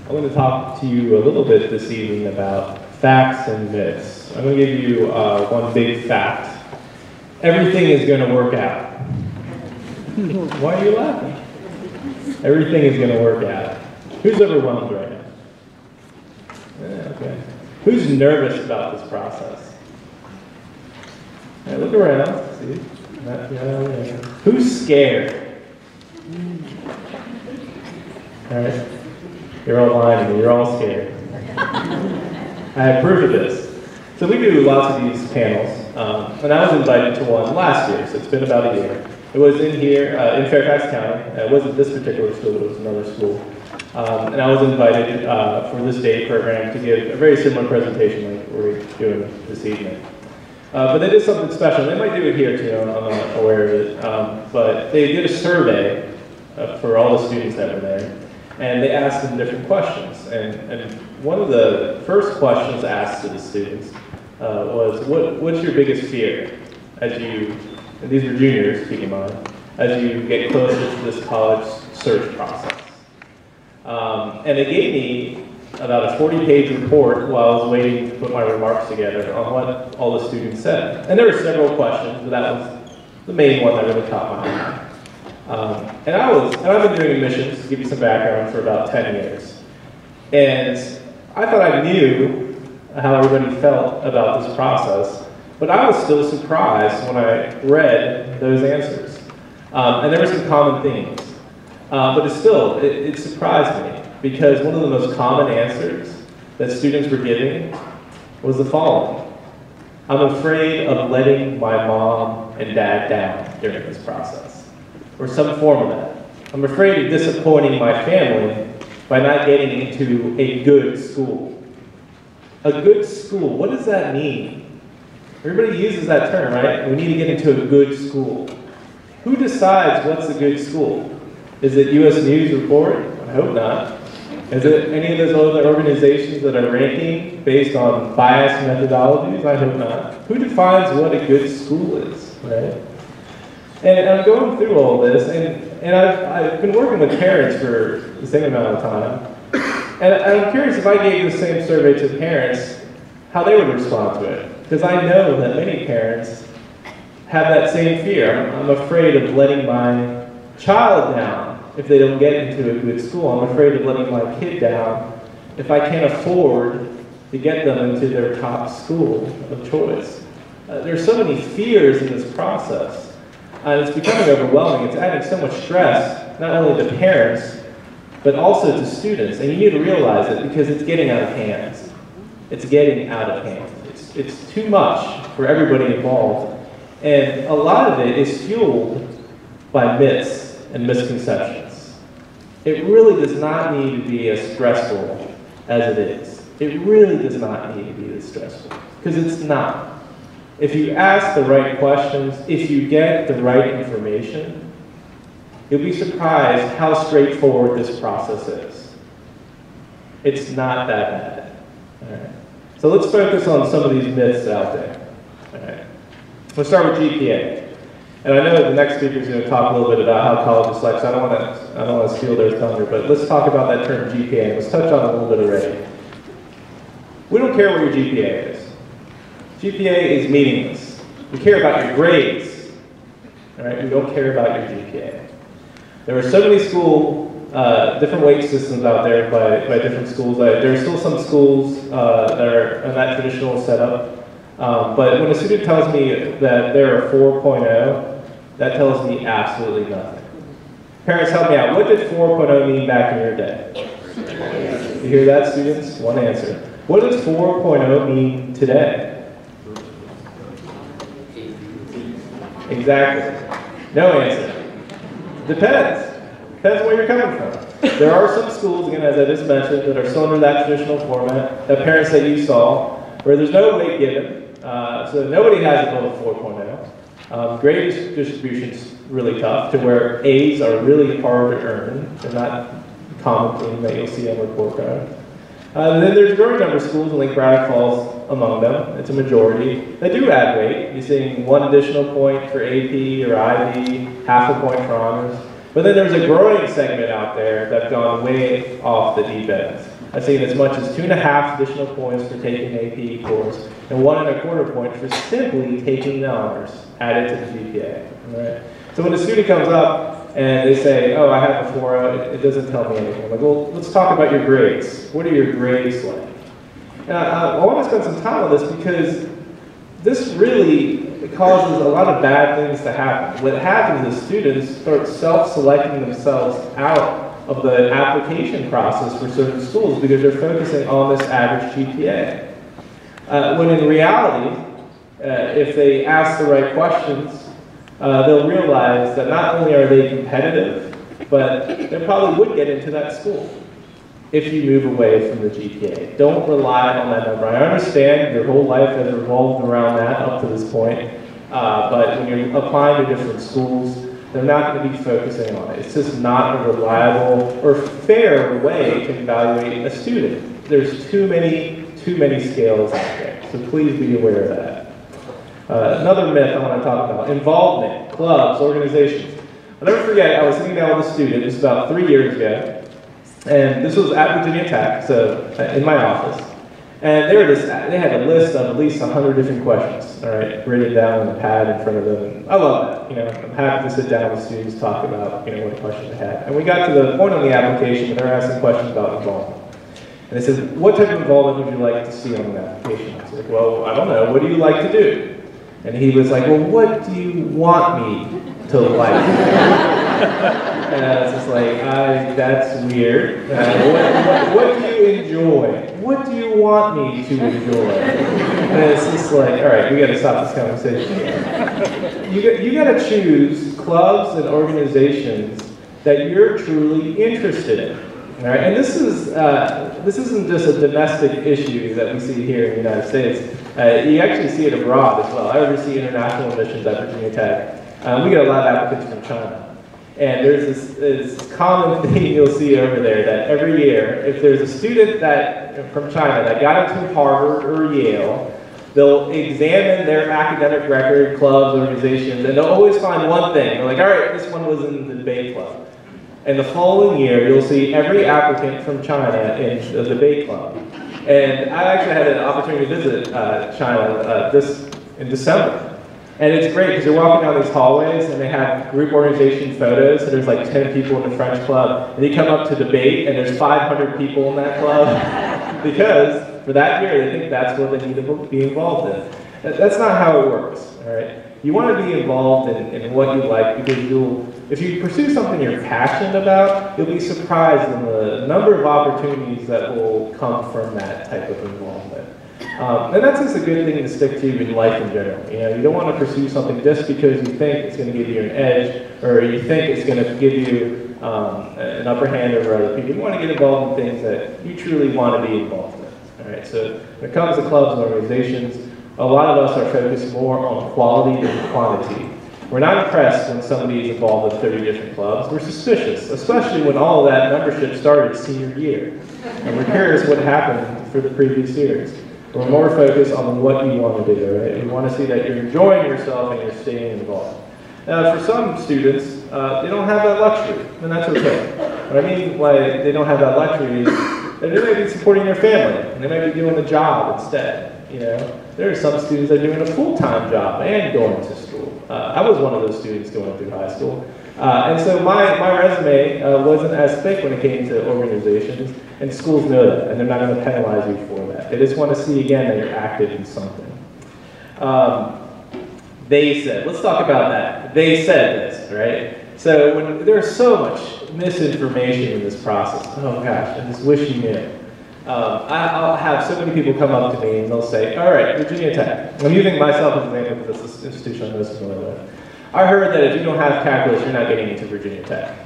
I'm going to talk to you a little bit this evening about facts and myths. I'm going to give you one big fact. Everything is going to work out. Why are you laughing? Everything is going to work out. Who's overwhelmed right now? Yeah, okay. Who's nervous about this process? Right, look around. See? Who's scared? All right. You're all lying to me. You're all scared. I have proof of this. So we do lots of these panels, and I was invited to one last year, so it's been about a year. It was in here, in Fairfax County. It wasn't this particular school, but it was another school. And I was invited for this day program to give a very similar presentation like we're doing this evening. But they did something special. They might do it here too, I'm not aware of it. But they did a survey for all the students that were there. And they asked them different questions. And one of the first questions asked to the students was, what's your biggest fear as you, and these were juniors, keep in mind, as you get closer to this college search process? And they gave me about a 40-page report while I was waiting to put my remarks together on what all the students said. And there were several questions, but that was the main one that really caught my eye. And I've been doing admissions, to give you some background, for about 10 years. And I thought I knew how everybody felt about this process, but I was still surprised when I read those answers. And there were some common themes. But it surprised me, because one of the most common answers that students were giving was the following: I'm afraid of letting my mom and dad down during this process, or some form of that. I'm afraid of disappointing my family by not getting into a good school. A good school, what does that mean? Everybody uses that term, right? We need to get into a good school. Who decides what's a good school? Is it U.S. News Report? I hope not. Is it any of those other organizations that are ranking based on biased methodologies? I hope not. Who defines what a good school is, right? And I'm going through all this, and I've been working with parents for the same amount of time. And I'm curious, if I gave the same survey to parents, how they would respond to it. Because I know that many parents have that same fear. I'm afraid of letting my child down if they don't get into a good school. I'm afraid of letting my kid down if I can't afford to get them into their top school of choice. There's so many fears in this process. And it's becoming overwhelming. It's adding so much stress, not only to parents, but also to students. And you need to realize it, because it's getting out of hand. It's getting out of hand. It's too much for everybody involved. And a lot of it is fueled by myths and misconceptions. It really does not need to be as stressful as it is. It really does not need to be this stressful, because it's not. If you ask the right questions, if you get the right information, you'll be surprised how straightforward this process is. It's not that bad. All right. So let's focus on some of these myths out there. All right. Let's start with GPA. And I know that the next speaker is going to talk a little bit about how colleges select, so I don't want to steal their thunder, but let's talk about that term GPA. Let's touch on it a little bit already. We don't care what your GPA is. GPA is meaningless. We care about your grades. All right? We don't care about your GPA. There are so many different weight systems out there by different schools. There are still some schools that are in that traditional setup. But when a student tells me that they're a 4.0, that tells me absolutely nothing. Parents, help me out. What did 4.0 mean back in your day? You hear that, students? One answer. What does 4.0 mean today? Exactly. No answer. Depends. Depends where you're coming from. There are some schools, again, as I just mentioned, that are still under that traditional format, that parents that you saw, where there's no weight given. So nobody has above 4.0. Grade distribution's really tough, to where A's are really hard to earn. They're not a common thing that you'll see on report cards. Then there's a growing number of schools, and Braddock falls among them. It's a majority. They do add weight. You're seeing 1 additional point for AP or IB, half a point for honors. But then there's a growing segment out there that's gone way off the deep end. I've seen as much as 2.5 additional points for taking an AP course, and 1.25 points for simply taking the honors added to the GPA. Right? So when a student comes up and they say, oh, I have a 4.0, it doesn't tell me anything. I'm like, well, let's talk about your grades. What are your grades like? And I want to spend some time on this because this really causes a lot of bad things to happen. What happens is students start self-selecting themselves out of the application process for certain schools because they're focusing on this average GPA. When in reality, if they ask the right questions, they'll realize that not only are they competitive, but they probably would get into that school if you move away from the GPA. Don't rely on that number. I understand your whole life has revolved around that up to this point, but when you're applying to different schools, they're not going to be focusing on it. It's just not a reliable or fair way to evaluate a student. There's too many scales out there, so please be aware of that. Another myth I want to talk about, involvement, clubs, organizations. I'll never forget, I was sitting down with a student, this was about 3 years ago, and this was at Virginia Tech, so in my office. And they had a list of at least 100 different questions, all right, written down on a pad in front of them. And I love that, you know, I'm happy to sit down with students, talk about, you know, what questions they had. And we got to the point on the application where they're asking questions about involvement. And they said, what type of involvement would you like to see on an application? I was like, well, I don't know, what do you like to do? And he was like, well, what do you want me to like? And I was just like, that's weird. What do you enjoy? What do you want me to enjoy? And it's just like, all right, we got to stop this conversation. You got to choose clubs and organizations that you're truly interested in. All right, and this isn't just a domestic issue that we see here in the United States. You actually see it abroad as well. I oversee international admissions at Virginia Tech. We get a lot of applicants from China. And there's this common thing you'll see over there that every year, if there's a student from China that got into Harvard or Yale, they'll examine their academic record, clubs, organizations, and they'll always find one thing. They're like, all right, this one was in the debate club. And the following year, you'll see every applicant from China in the debate club. And I actually had an opportunity to visit China in December. And it's great because you're walking down these hallways and they have group organization photos. So there's like 10 people in the French club. And you come up to debate and there's 500 people in that club. Because for that year, they think that's what they need to be involved in. That's not how it works, all right? You want to be involved in what you like because if you pursue something you're passionate about, you'll be surprised in the number of opportunities that will come from that type of involvement. And that's just a good thing to stick to in life in general. You know, you don't want to pursue something just because you think it's going to give you an edge or you think it's going to give you an upper hand over other people. You want to get involved in things that you truly want to be involved in. All right. So when it comes to clubs and organizations, a lot of us are focused more on quality than quantity. We're not impressed when somebody is involved in 30 different clubs. We're suspicious, especially when all of that membership started senior year. And we're curious what happened for the previous years. We're more focused on what you want to do, right? We want to see that you're enjoying yourself and you're staying involved. For some students, they don't have that luxury, and that's okay. What I mean by they don't have that luxury is And they might be supporting their family, and they might be doing a job instead. You know, there are some students that are doing a full-time job and going to school. I was one of those students going through high school. And so my resume wasn't as thick when it came to organizations, and schools know that, and they're not going to penalize you for that. They just want to see, again, that you're active in something. They said, let's talk about that. They said this, right? So when there's so much misinformation in this process, oh gosh, I just wish you knew. I'll have so many people come up to me and they'll say, all right, Virginia Tech. I'm using myself as an example because this institution I'm most familiar with. I heard that if you don't have calculus, you're not getting into Virginia Tech.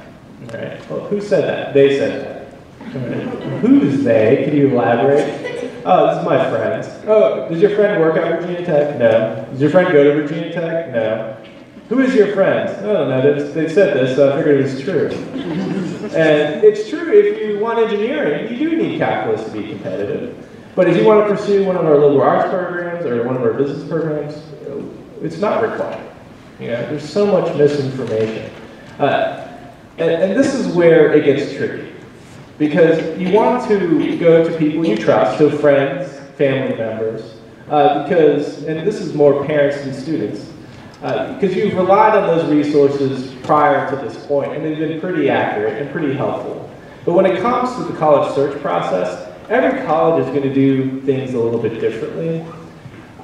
All right. Well, who said that? They said that. All right. Who's they? Can you elaborate? Oh, this is my friend. Oh, does your friend work at Virginia Tech? No. Does your friend go to Virginia Tech? No. Who is your friend? I don't know. They said this, so I figured it was true. And it's true if you want engineering, you do need calculus to be competitive. But if you want to pursue one of our liberal arts programs or one of our business programs, it's not required. You know, there's so much misinformation. And this is where it gets tricky. Because you want to go to people you trust, so friends, family members, and this is more parents than students, because you've relied on those resources prior to this point, and they've been pretty accurate and pretty helpful. But when it comes to the college search process, every college is going to do things a little bit differently.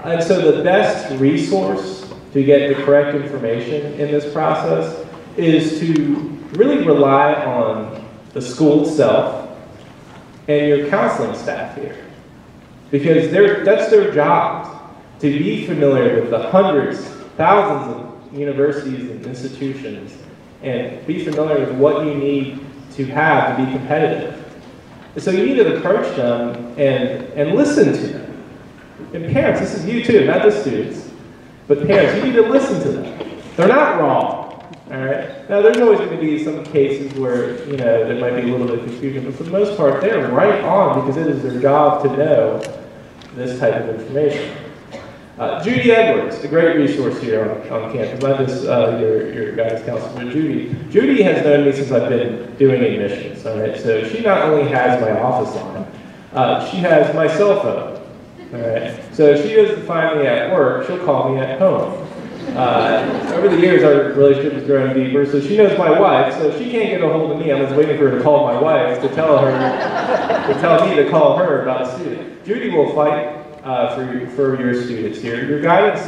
And so the best resource to get the correct information in this process is to really rely on the school itself and your counseling staff here. Because that's their job, to be familiar with the hundreds, thousands of universities and institutions, and be familiar with what you need to have to be competitive. So you need to approach them and listen to them. And parents, this is you too, not the students, but parents, you need to listen to them. They're not wrong. All right. Now, there's always going to be some cases where, you know, there might be a little bit of confusion, but for the most part, they're right on because it is their job to know this type of information. Judy Edwards, a great resource here on campus, not just your guidance counselor, but Judy. Judy has known me since I've been doing admissions. All right. So she not only has my office line, she has my cell phone. All right. So if she doesn't find me at work, she'll call me at home. Over the years, our relationship has grown deeper, so she knows my wife, so if she can't get a hold of me, I'm just waiting for her to call my wife to tell me to call her about a student. Judy will fight for your students here. Your guidance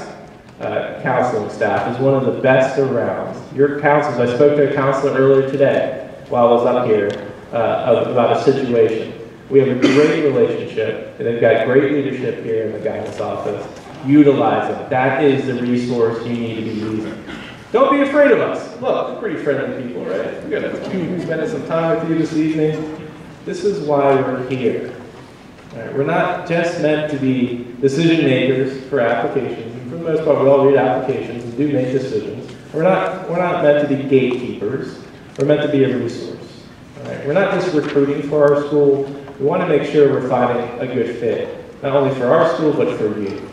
counseling staff is one of the best around. Your counselors, I spoke to a counselor earlier today while I was up here about a situation. We have a great relationship, and they've got great leadership here in the guidance office. Utilize it. That is the resource you need to be using. Don't be afraid of us. Look, we're pretty friendly people, right? We're going to spend some time with you this evening. This is why we're here. All right, we're not just meant to be decision makers for applications. And for the most part, we all read applications and do make decisions. We're not meant to be gatekeepers. We're meant to be a resource. All right? We're not just recruiting for our school. We want to make sure we're finding a good fit, not only for our school, but for you.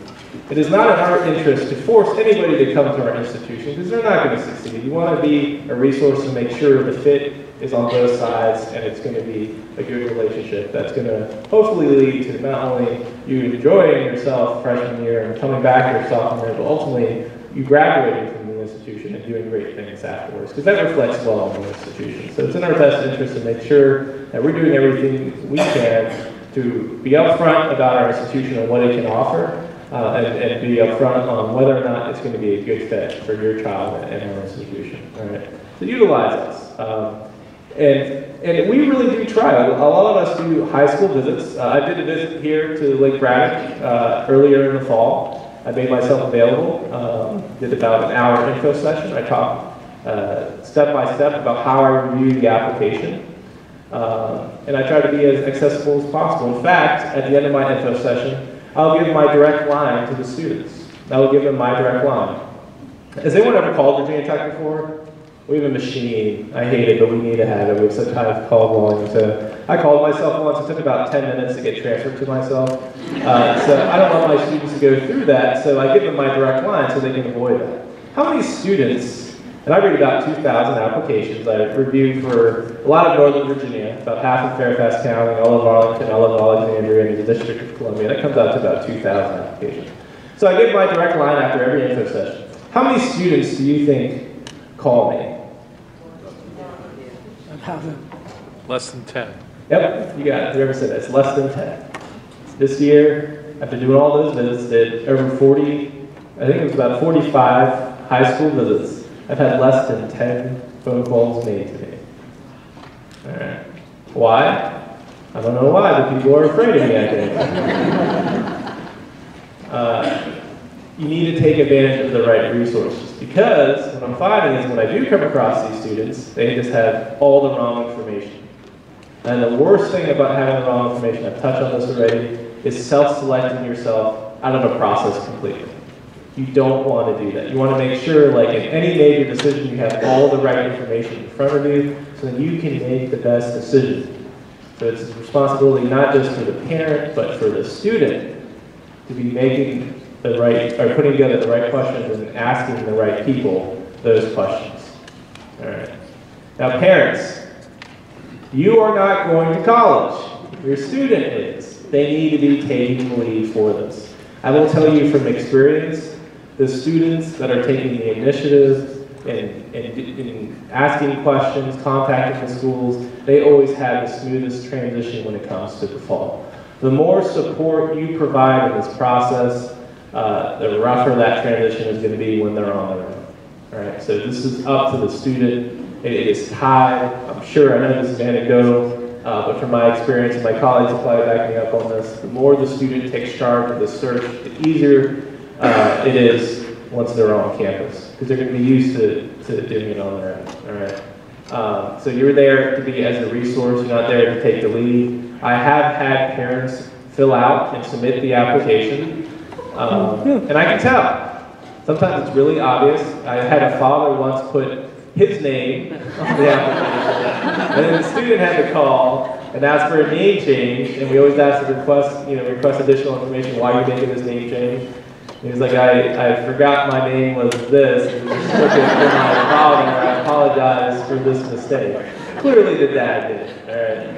It is not in our interest to force anybody to come to our institution because they're not going to succeed. You want to be a resource to make sure the fit is on both sides and it's going to be a good relationship that's going to hopefully lead to not only you enjoying yourself freshman year and coming back your sophomore year, but ultimately you graduating from the institution and doing great things afterwards because that reflects well on the institution. So it's in our best interest to make sure that we're doing everything we can to be upfront about our institution and what it can offer. And be upfront on whether or not it's going to be a good fit for your child and our institution. All right. So utilize us. And we really do try. A lot of us do high school visits. I did a visit here to Lake Braddock earlier in the fall. I made myself available. Did about an hour info session. I talked step by step about how I review the application. And I try to be as accessible as possible. In fact, at the end of my info session, I'll give my direct line to the students. I will give them my direct line. Has anyone ever called Virginia Tech before? We have a machine. I hate it, but we need to have it. We have such high call volume. So I called myself once. It took about 10 minutes to get transferred to myself. So I don't want my students to go through that, so I give them my direct line so they can avoid that. How many students And I read about 2,000 applications. I reviewed for a lot of Northern Virginia, about half of Fairfax County, all of Arlington, all of Alexandria, and the District of Columbia. That comes out to about 2,000 applications. So I give my direct line after every info session. How many students do you think call me? Less than 10. Yep, you got it. Whoever said that. It's less than 10. This year, after doing all those visits, did over 40, I think it was about 45 high school visits. I've had less than 10 phone calls made to me. All right. Why? I don't know why, but people are afraid of me, I think. You need to take advantage of the right resources, because what I'm finding is when I do come across these students, they just have all the wrong information. And the worst thing about having the wrong information, I've touched on this already, is self-selecting yourself out of a process completely. You don't want to do that. You want to make sure, like in any major decision, you have all the right information in front of you so that you can make the best decision. So it's a responsibility not just for the parent, but for the student to be making the right, or putting together the right questions and asking the right people those questions. All right. Now parents, you are not going to college. Your student is. They need to be taking the lead for this. I will tell you from experience, the students that are taking the initiative and asking questions, contacting the schools, they always have the smoothest transition when it comes to the fall. The more support you provide in this process, the rougher that transition is going to be when they're on their own. All right, so this is up to the student. It is tied. I'm sure, I know this is anecdotal, but from my experience and my colleagues will probably back me up on this, the more the student takes charge of the search, the easier it is once they're on campus, because they're going to be used to doing it on their own. All right. So you're there to be as a resource. You're not there to take the lead. I have had parents fill out and submit the application, and I can tell. Sometimes it's really obvious. I had a father once put his name on the application, and then the student had to call and ask for a name change, and we always ask to request additional information. Why are you making this name change? He was like, I forgot my name was this, and just took it for my father. I apologize for this mistake. Clearly the dad did it. All right.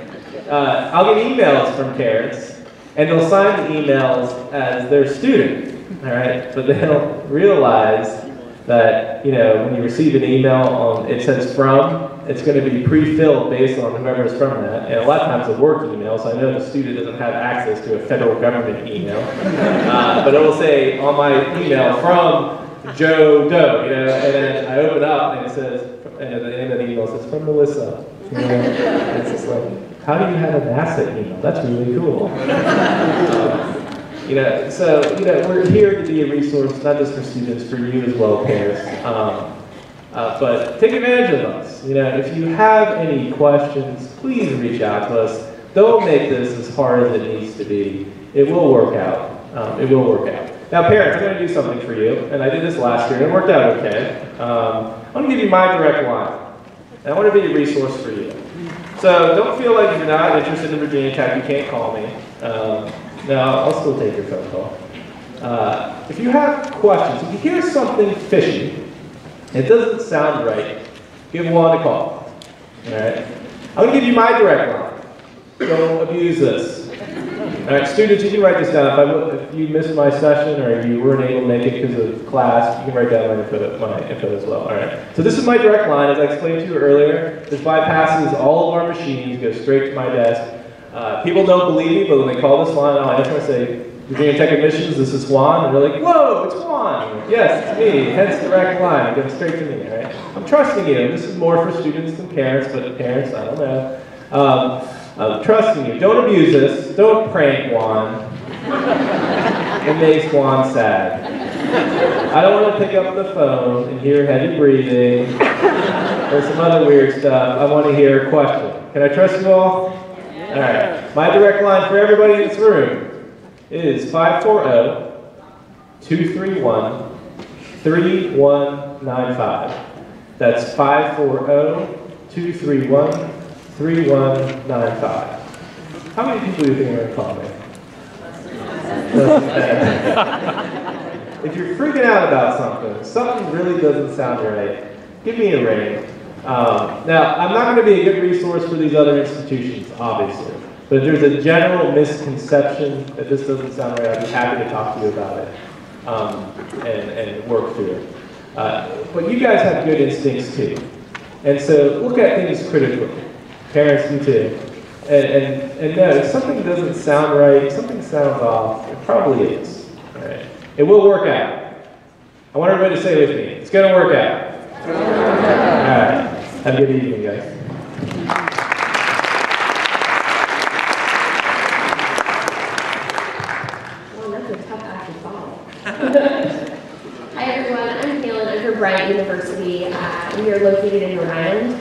I'll get emails from parents, and they'll sign the emails as their student. All right, but they'll realize that when you receive an email it says from, it's going to be pre-filled based on whoever is from that, and a lot of times it's a work email, so I know the student doesn't have access to a federal government email, but it will say on my email from Joe Doe, and then I open up and it says, and at the end of the email it says from Melissa. It's just like, how do you have an asset email? That's really cool. We're here to be a resource, not just for students, for you as well, parents. But take advantage of us. If you have any questions, please reach out to us. Don't make this as hard as it needs to be. It will work out. It will work out. Now, parents, I'm going to do something for you, and I did this last year, and it worked out okay. I'm going to give you my direct line, and I want to be a resource for you. So don't feel like you're not interested in Virginia Tech. You can't call me. No, I'll still take your phone call. If you have questions, if you hear something fishy, it doesn't sound right, give Juan a call. All right? I'm going to give you my direct line. Don't abuse this. All right, students, you can write this down. If you missed my session or you weren't able to make it because of class, you can write down my info as well. All right. So this is my direct line. As I explained to you earlier, this bypasses all of our machines, goes straight to my desk. People don't believe me, but when they call this line, I just want to say, Virginia Tech Admissions, this is Juan, and they're like, whoa, it's Juan. Yes, it's me, hence direct line, it goes straight to me, all right? I'm trusting you. This is more for students than parents, but parents, I don't know. I'm trusting you. Don't abuse this. Don't prank Juan. It makes Juan sad. I don't want to pick up the phone and hear heavy breathing or some other weird stuff. I want to hear a question. Can I trust you all? All right. My direct line for everybody in this room is 540-231-3195. That's 540-231-3195. How many people do you think are going to call me? If you're freaking out about something really doesn't sound right, give me a ring. Now, I'm not going to be a good resource for these other institutions, obviously, but if there's a general misconception that this doesn't sound right, I'd be happy to talk to you about it and work through it. But you guys have good instincts too, and so look at things critically. Parents do too, and no, if something doesn't sound right, something sounds off, it probably is. All right, it will work out. I want everybody to say it with me. It's going to work out. All right. Have a good evening, guys. Well, that's a tough act to follow. Hi, everyone. I'm Kaylin. I'm from Bryant University. We are located in Rhode Island.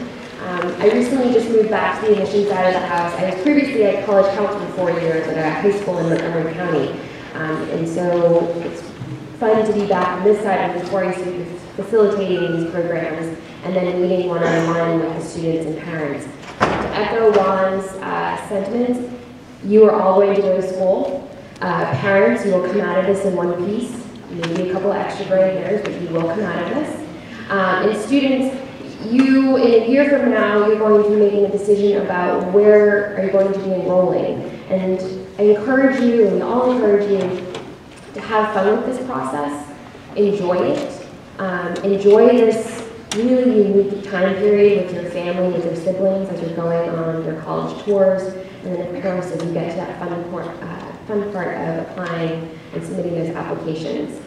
I recently just moved back to the admissions side of the house. I was previously at college council for 4 years at a high school in Montgomery County. And so it's fun to be back on this side of the story, so facilitating these programs and then meeting one-on-one with the students and parents. To echo Juan's sentiments, you are all going to go to school. Parents, you will come out of this in one piece, maybe a couple of extra gray hairs, but you will come out of this. And students, you, in a year from now, you're going to be making a decision about where are you going to be enrolling. And I encourage you, and we all encourage you, to have fun with this process, enjoy it, enjoy this really unique time period with your family, with your siblings as you're going on your college tours, and then of course as you get to that fun part of applying and submitting those applications.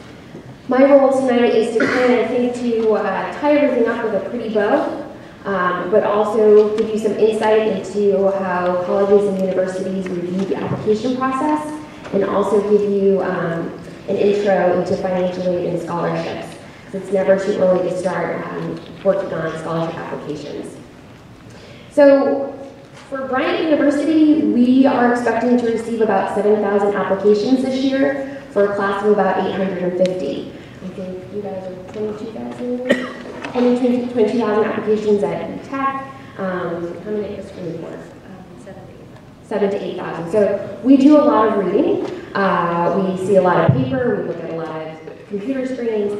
My role tonight is to kind of think to tie everything up with a pretty bow, but also give you some insight into how colleges and universities review the application process, and also give you an intro into financial aid and scholarships. It's never too early to start working on scholarship applications. So for Bryant University, we are expecting to receive about 7,000 applications this year for a class of about 850. I think you guys are 20,000 applications at Tech. How many is for Newport? 7,000 to 8,000. So we do a lot of reading. We see a lot of paper. We look at a lot of computer screens.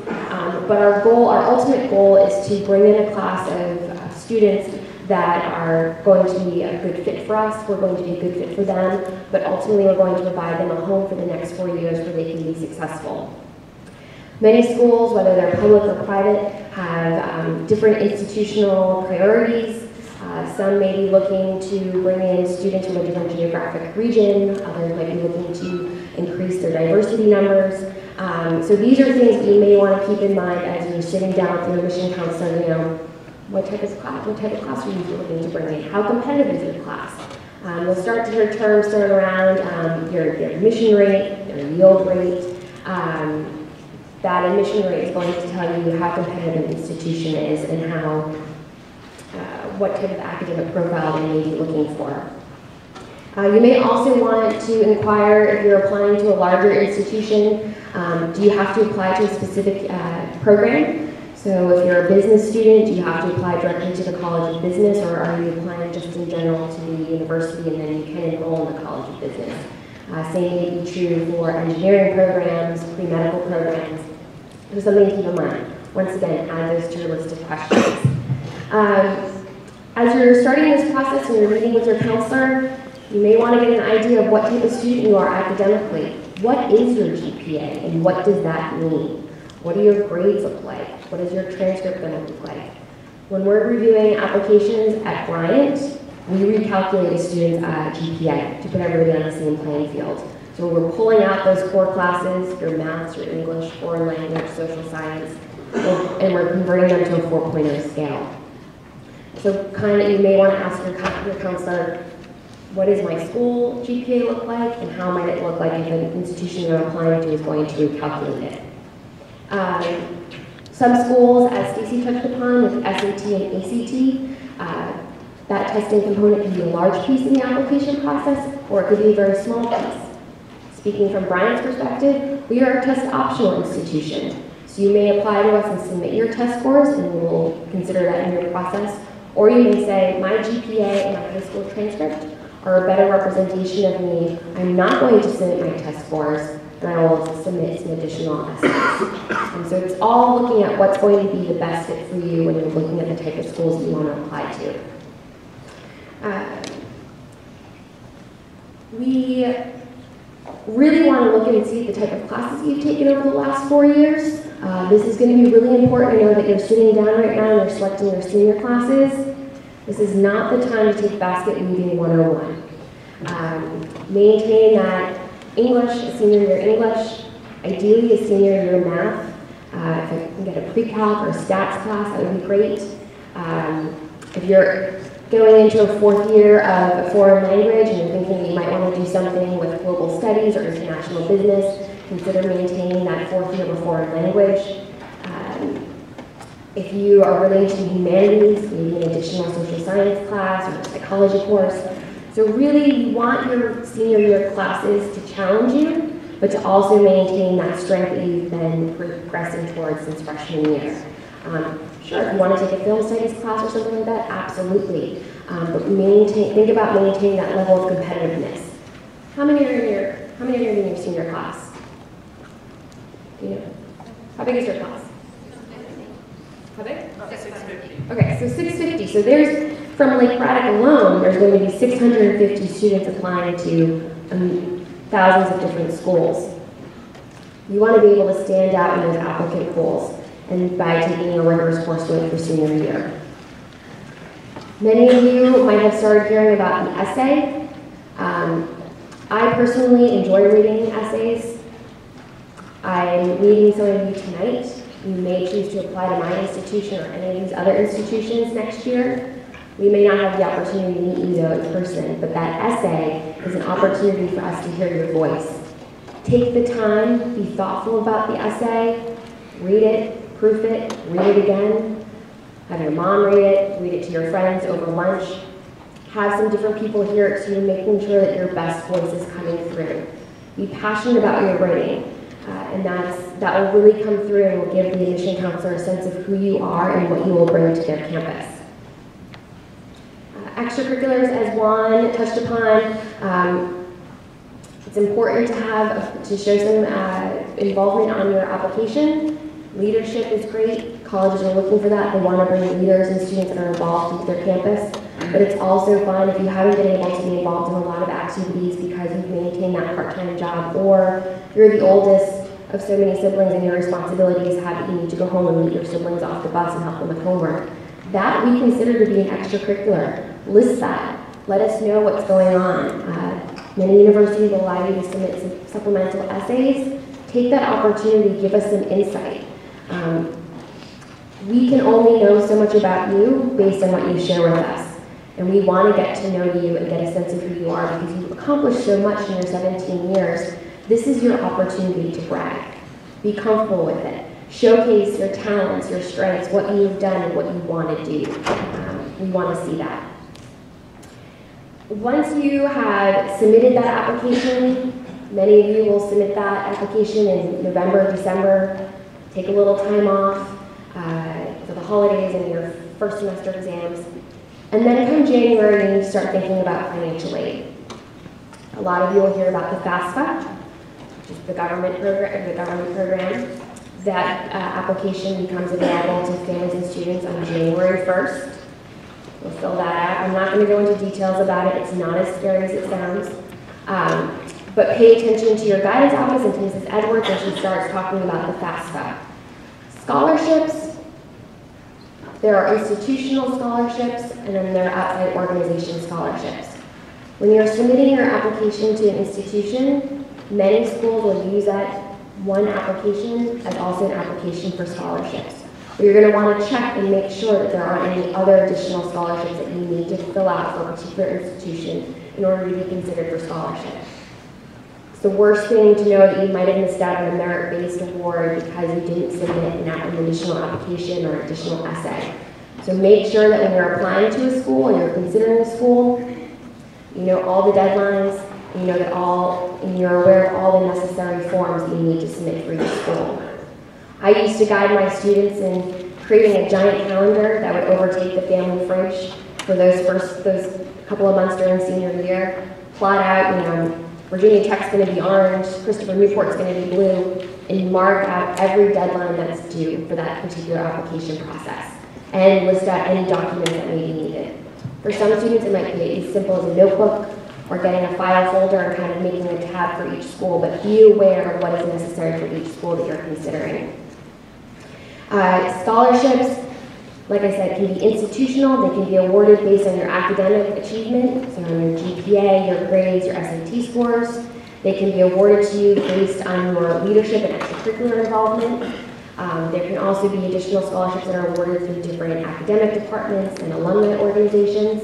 But our ultimate goal is to bring in a class of students that are going to be a good fit for us. We're going to be a good fit for them. But ultimately, we're going to provide them a home for the next 4 years where they can be successful. Many schools, whether they're public or private, have different institutional priorities. Some may be looking to bring in students from a different geographic region. Others might be looking to increase their diversity numbers. So these are things that you may want to keep in mind as you're sitting down with your admission counselor. You know, what type of class are you looking to bring in? How competitive is your class? You'll start to hear terms thrown around, your admission rate, your yield rate. That admission rate is going to tell you how competitive an institution is and how what type of academic profile they may be looking for. You may also want to inquire if you're applying to a larger institution, do you have to apply to a specific program? So if you're a business student, do you have to apply directly to the College of Business, or are you applying just in general to the university and then you can enroll in the College of Business? Same may be true for engineering programs, pre-medical programs. There's something to keep in mind. Once again, add those to your list of questions. As you're starting this process and you're meeting with your counselor, you may want to get an idea of what type of student you are academically. What is your GPA and what does that mean? What do your grades look like? What is your transcript going to look like? When we're reviewing applications at Bryant, we recalculate a student's GPA to put everybody on the same playing field. So we're pulling out those core classes, your maths, your English, foreign language, social science, and we're converting them to a 4.0 scale. So kind of you may want to ask your counselor, what does my school GPA look like, and how might it look like if an institution you're applying to is going to recalculate it? Some schools, as Stacey touched upon, with SAT and ACT, that testing component can be a large piece in the application process, or it could be a very small piece. Speaking from Bryant's perspective, we are a test optional institution. So you may apply to us and submit your test scores, and we will consider that in your process. Or you may say, my GPA and my high school transcript are a better representation of me. I'm not going to submit my test scores. and I will submit some additional essays. And so it's all looking at what's going to be the best fit for you when you're looking at the type of schools you want to apply to. We really want to look and see the type of classes you've taken over the last 4 years. This is going to be really important. I know that you're sitting down right now and you're selecting your senior classes. This is not the time to take basket weaving 101. Maintain that English, a senior year English, ideally a senior year math. If I can get a pre-calc or a stats class, that would be great. If you're going into a 4th year of a foreign language and you're thinking you might want to do something with global studies or international business, consider maintaining that 4th year of a foreign language. If you are really into humanities, maybe an additional social science class or a psychology course. So really, you want your senior year classes to challenge you, but to also maintain that strength that you've been progressing towards since freshman year. Sure, if you want to take a film studies class or something like that, absolutely. But think about maintaining that level of competitiveness. How many are in your senior class? Do you know? How big is your class? How big? 650. Okay, so 650. So there's, from Lake Braddock alone, there's going to be 650 students applying to thousands of different schools. You want to be able to stand out in those applicant pools, and by taking a rigorous coursework for senior year. Many of you might have started hearing about an essay. I personally enjoy reading essays. I'm meeting some of you tonight. You may choose to apply to my institution or any of these other institutions next year. We may not have the opportunity to meet you though in person, but that essay is an opportunity for us to hear your voice. Take the time, be thoughtful about the essay, read it, proof it, read it again, have your mom read it to your friends over lunch, have some different people hear it so you're making sure that your best voice is coming through. Be passionate about your writing. And that will really come through and will give the admission counselor a sense of who you are and what you will bring to their campus. Extracurriculars, as Juan touched upon, it's important to show some involvement on your application. Leadership is great. Colleges are looking for that. They want to bring leaders and students that are involved into their campus. But it's also fun if you haven't been able to be involved in a lot of activities because you've maintained that part-time job, or you're the oldest of so many siblings and your responsibilities have that you need to go home and meet your siblings off the bus and help them with homework. That we consider to be an extracurricular. List that. Let us know what's going on. Many universities will allow you to submit some supplemental essays. Take that opportunity, give us some insight. We can only know so much about you based on what you share with us. And we want to get to know you and get a sense of who you are because you've accomplished so much in your 17 years. This is your opportunity to brag. Be comfortable with it. Showcase your talents, your strengths, what you've done and what you want to do. We want to see that. Once you have submitted that application, many of you will submit that application in November, December, take a little time off for the holidays and your first semester exams. And then come January, you need to start thinking about financial aid. A lot of you will hear about the FAFSA, which is the government program. That application becomes available to families and students on January 1st. We'll fill that out. I'm not going to go into details about it. It's not as scary as it sounds. But pay attention to your guidance office and to Mrs. Edwards when she starts talking about the FAFSA. Scholarships. There are institutional scholarships, and then there are outside organization scholarships. When you're submitting your application to an institution, many schools will use that one application as also an application for scholarships. But you're going to want to check and make sure that there aren't any other additional scholarships that you need to fill out for a particular institution in order to be considered for scholarship. It's the worst thing to know that you might have missed out on a merit-based award because you didn't submit an additional application or additional essay. So make sure that when you're applying to a school and you're considering a school, you know all the deadlines, you know that and you're aware of all the necessary forms that you need to submit for your school. I used to guide my students in creating a giant calendar that would overtake the family fridge for those couple of months during senior year. Plot out, Virginia Tech's going to be orange, Christopher Newport's going to be blue, and mark out every deadline that's due for that particular application process, and list out any documents that may be needed. For some students, it might be as simple as a notebook, or getting a file folder and kind of making a tab for each school, but be aware of what is necessary for each school that you're considering. Scholarships, like I said, can be institutional. They can be awarded based on your academic achievement, so on your GPA, your grades, your SAT scores. They can be awarded to you based on your leadership and extracurricular involvement. There can also be additional scholarships that are awarded through different academic departments and alumni organizations.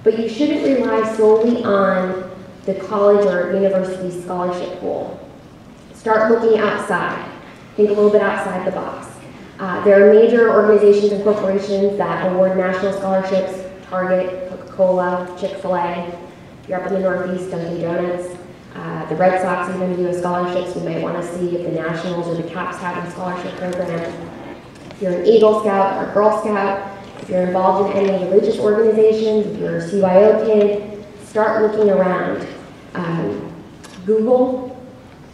But you shouldn't rely solely on the college or university scholarship pool. Start looking outside. Think a little bit outside the box. There are major organizations and corporations that award national scholarships: Target, Coca-Cola, Chick-fil-A. If you're up in the Northeast, Dunkin' Donuts. The Red Sox even do scholarships. You might want to see if the Nationals or the Caps have a scholarship program. If you're an Eagle Scout or Girl Scout, if you're involved in any religious organizations, if you're a CYO kid, start looking around. Google,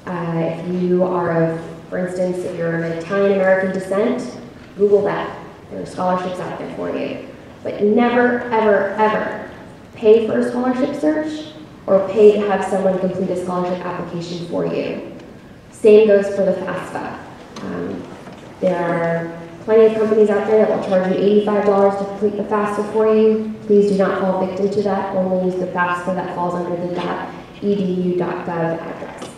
if you are for instance, if you're of Italian-American descent, Google that. There are scholarships out there for you. But never, ever, ever pay for a scholarship search or pay to have someone complete a scholarship application for you. Same goes for the FAFSA. There are plenty of companies out there that will charge you $85 to complete the FAFSA for you. Please do not fall victim to that. Only use the FAFSA that falls under the .edu.gov address.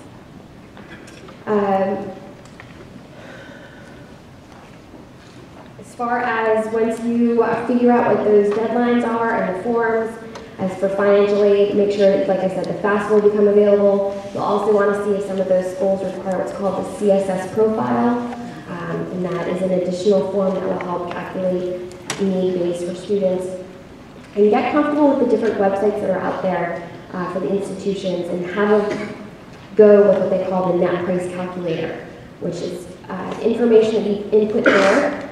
As far as once you figure out what those deadlines are and the forms, as for financial aid, make sure that, like I said, the FAFSA will become available. You'll also want to see if some of those schools require what's called the CSS profile, and that is an additional form that will help calculate need base for students. And get comfortable with the different websites that are out there for the institutions, and have a go with what they call the net price calculator, which is information that you input there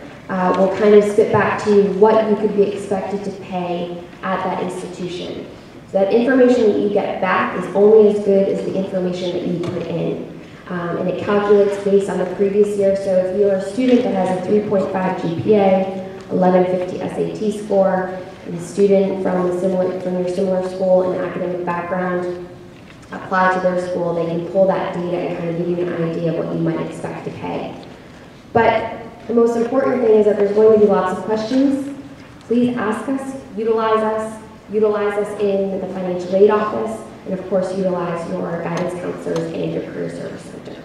will kind of spit back to you what you could be expected to pay at that institution. So that information that you get back is only as good as the information that you put in. And it calculates based on the previous year. So if you're a student that has a 3.5 GPA, 1150 SAT score, and a student from your similar school and academic background apply to their school, they can pull that data and kind of give you an idea of what you might expect to pay. But the most important thing is that there's going to be lots of questions. Please ask us, utilize us in the financial aid office, and of course utilize your guidance counselors and your career service center.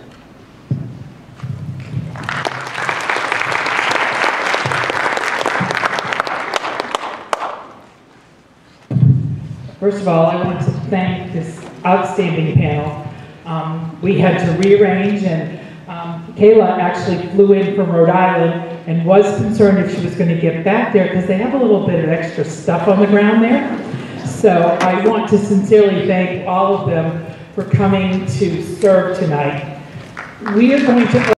First of all, I want to thank this outstanding panel. We had to rearrange, and Kayla actually flew in from Rhode Island and was concerned if she was going to get back there because they have a little bit of extra stuff on the ground there. So I want to sincerely thank all of them for coming to serve tonight. We are going to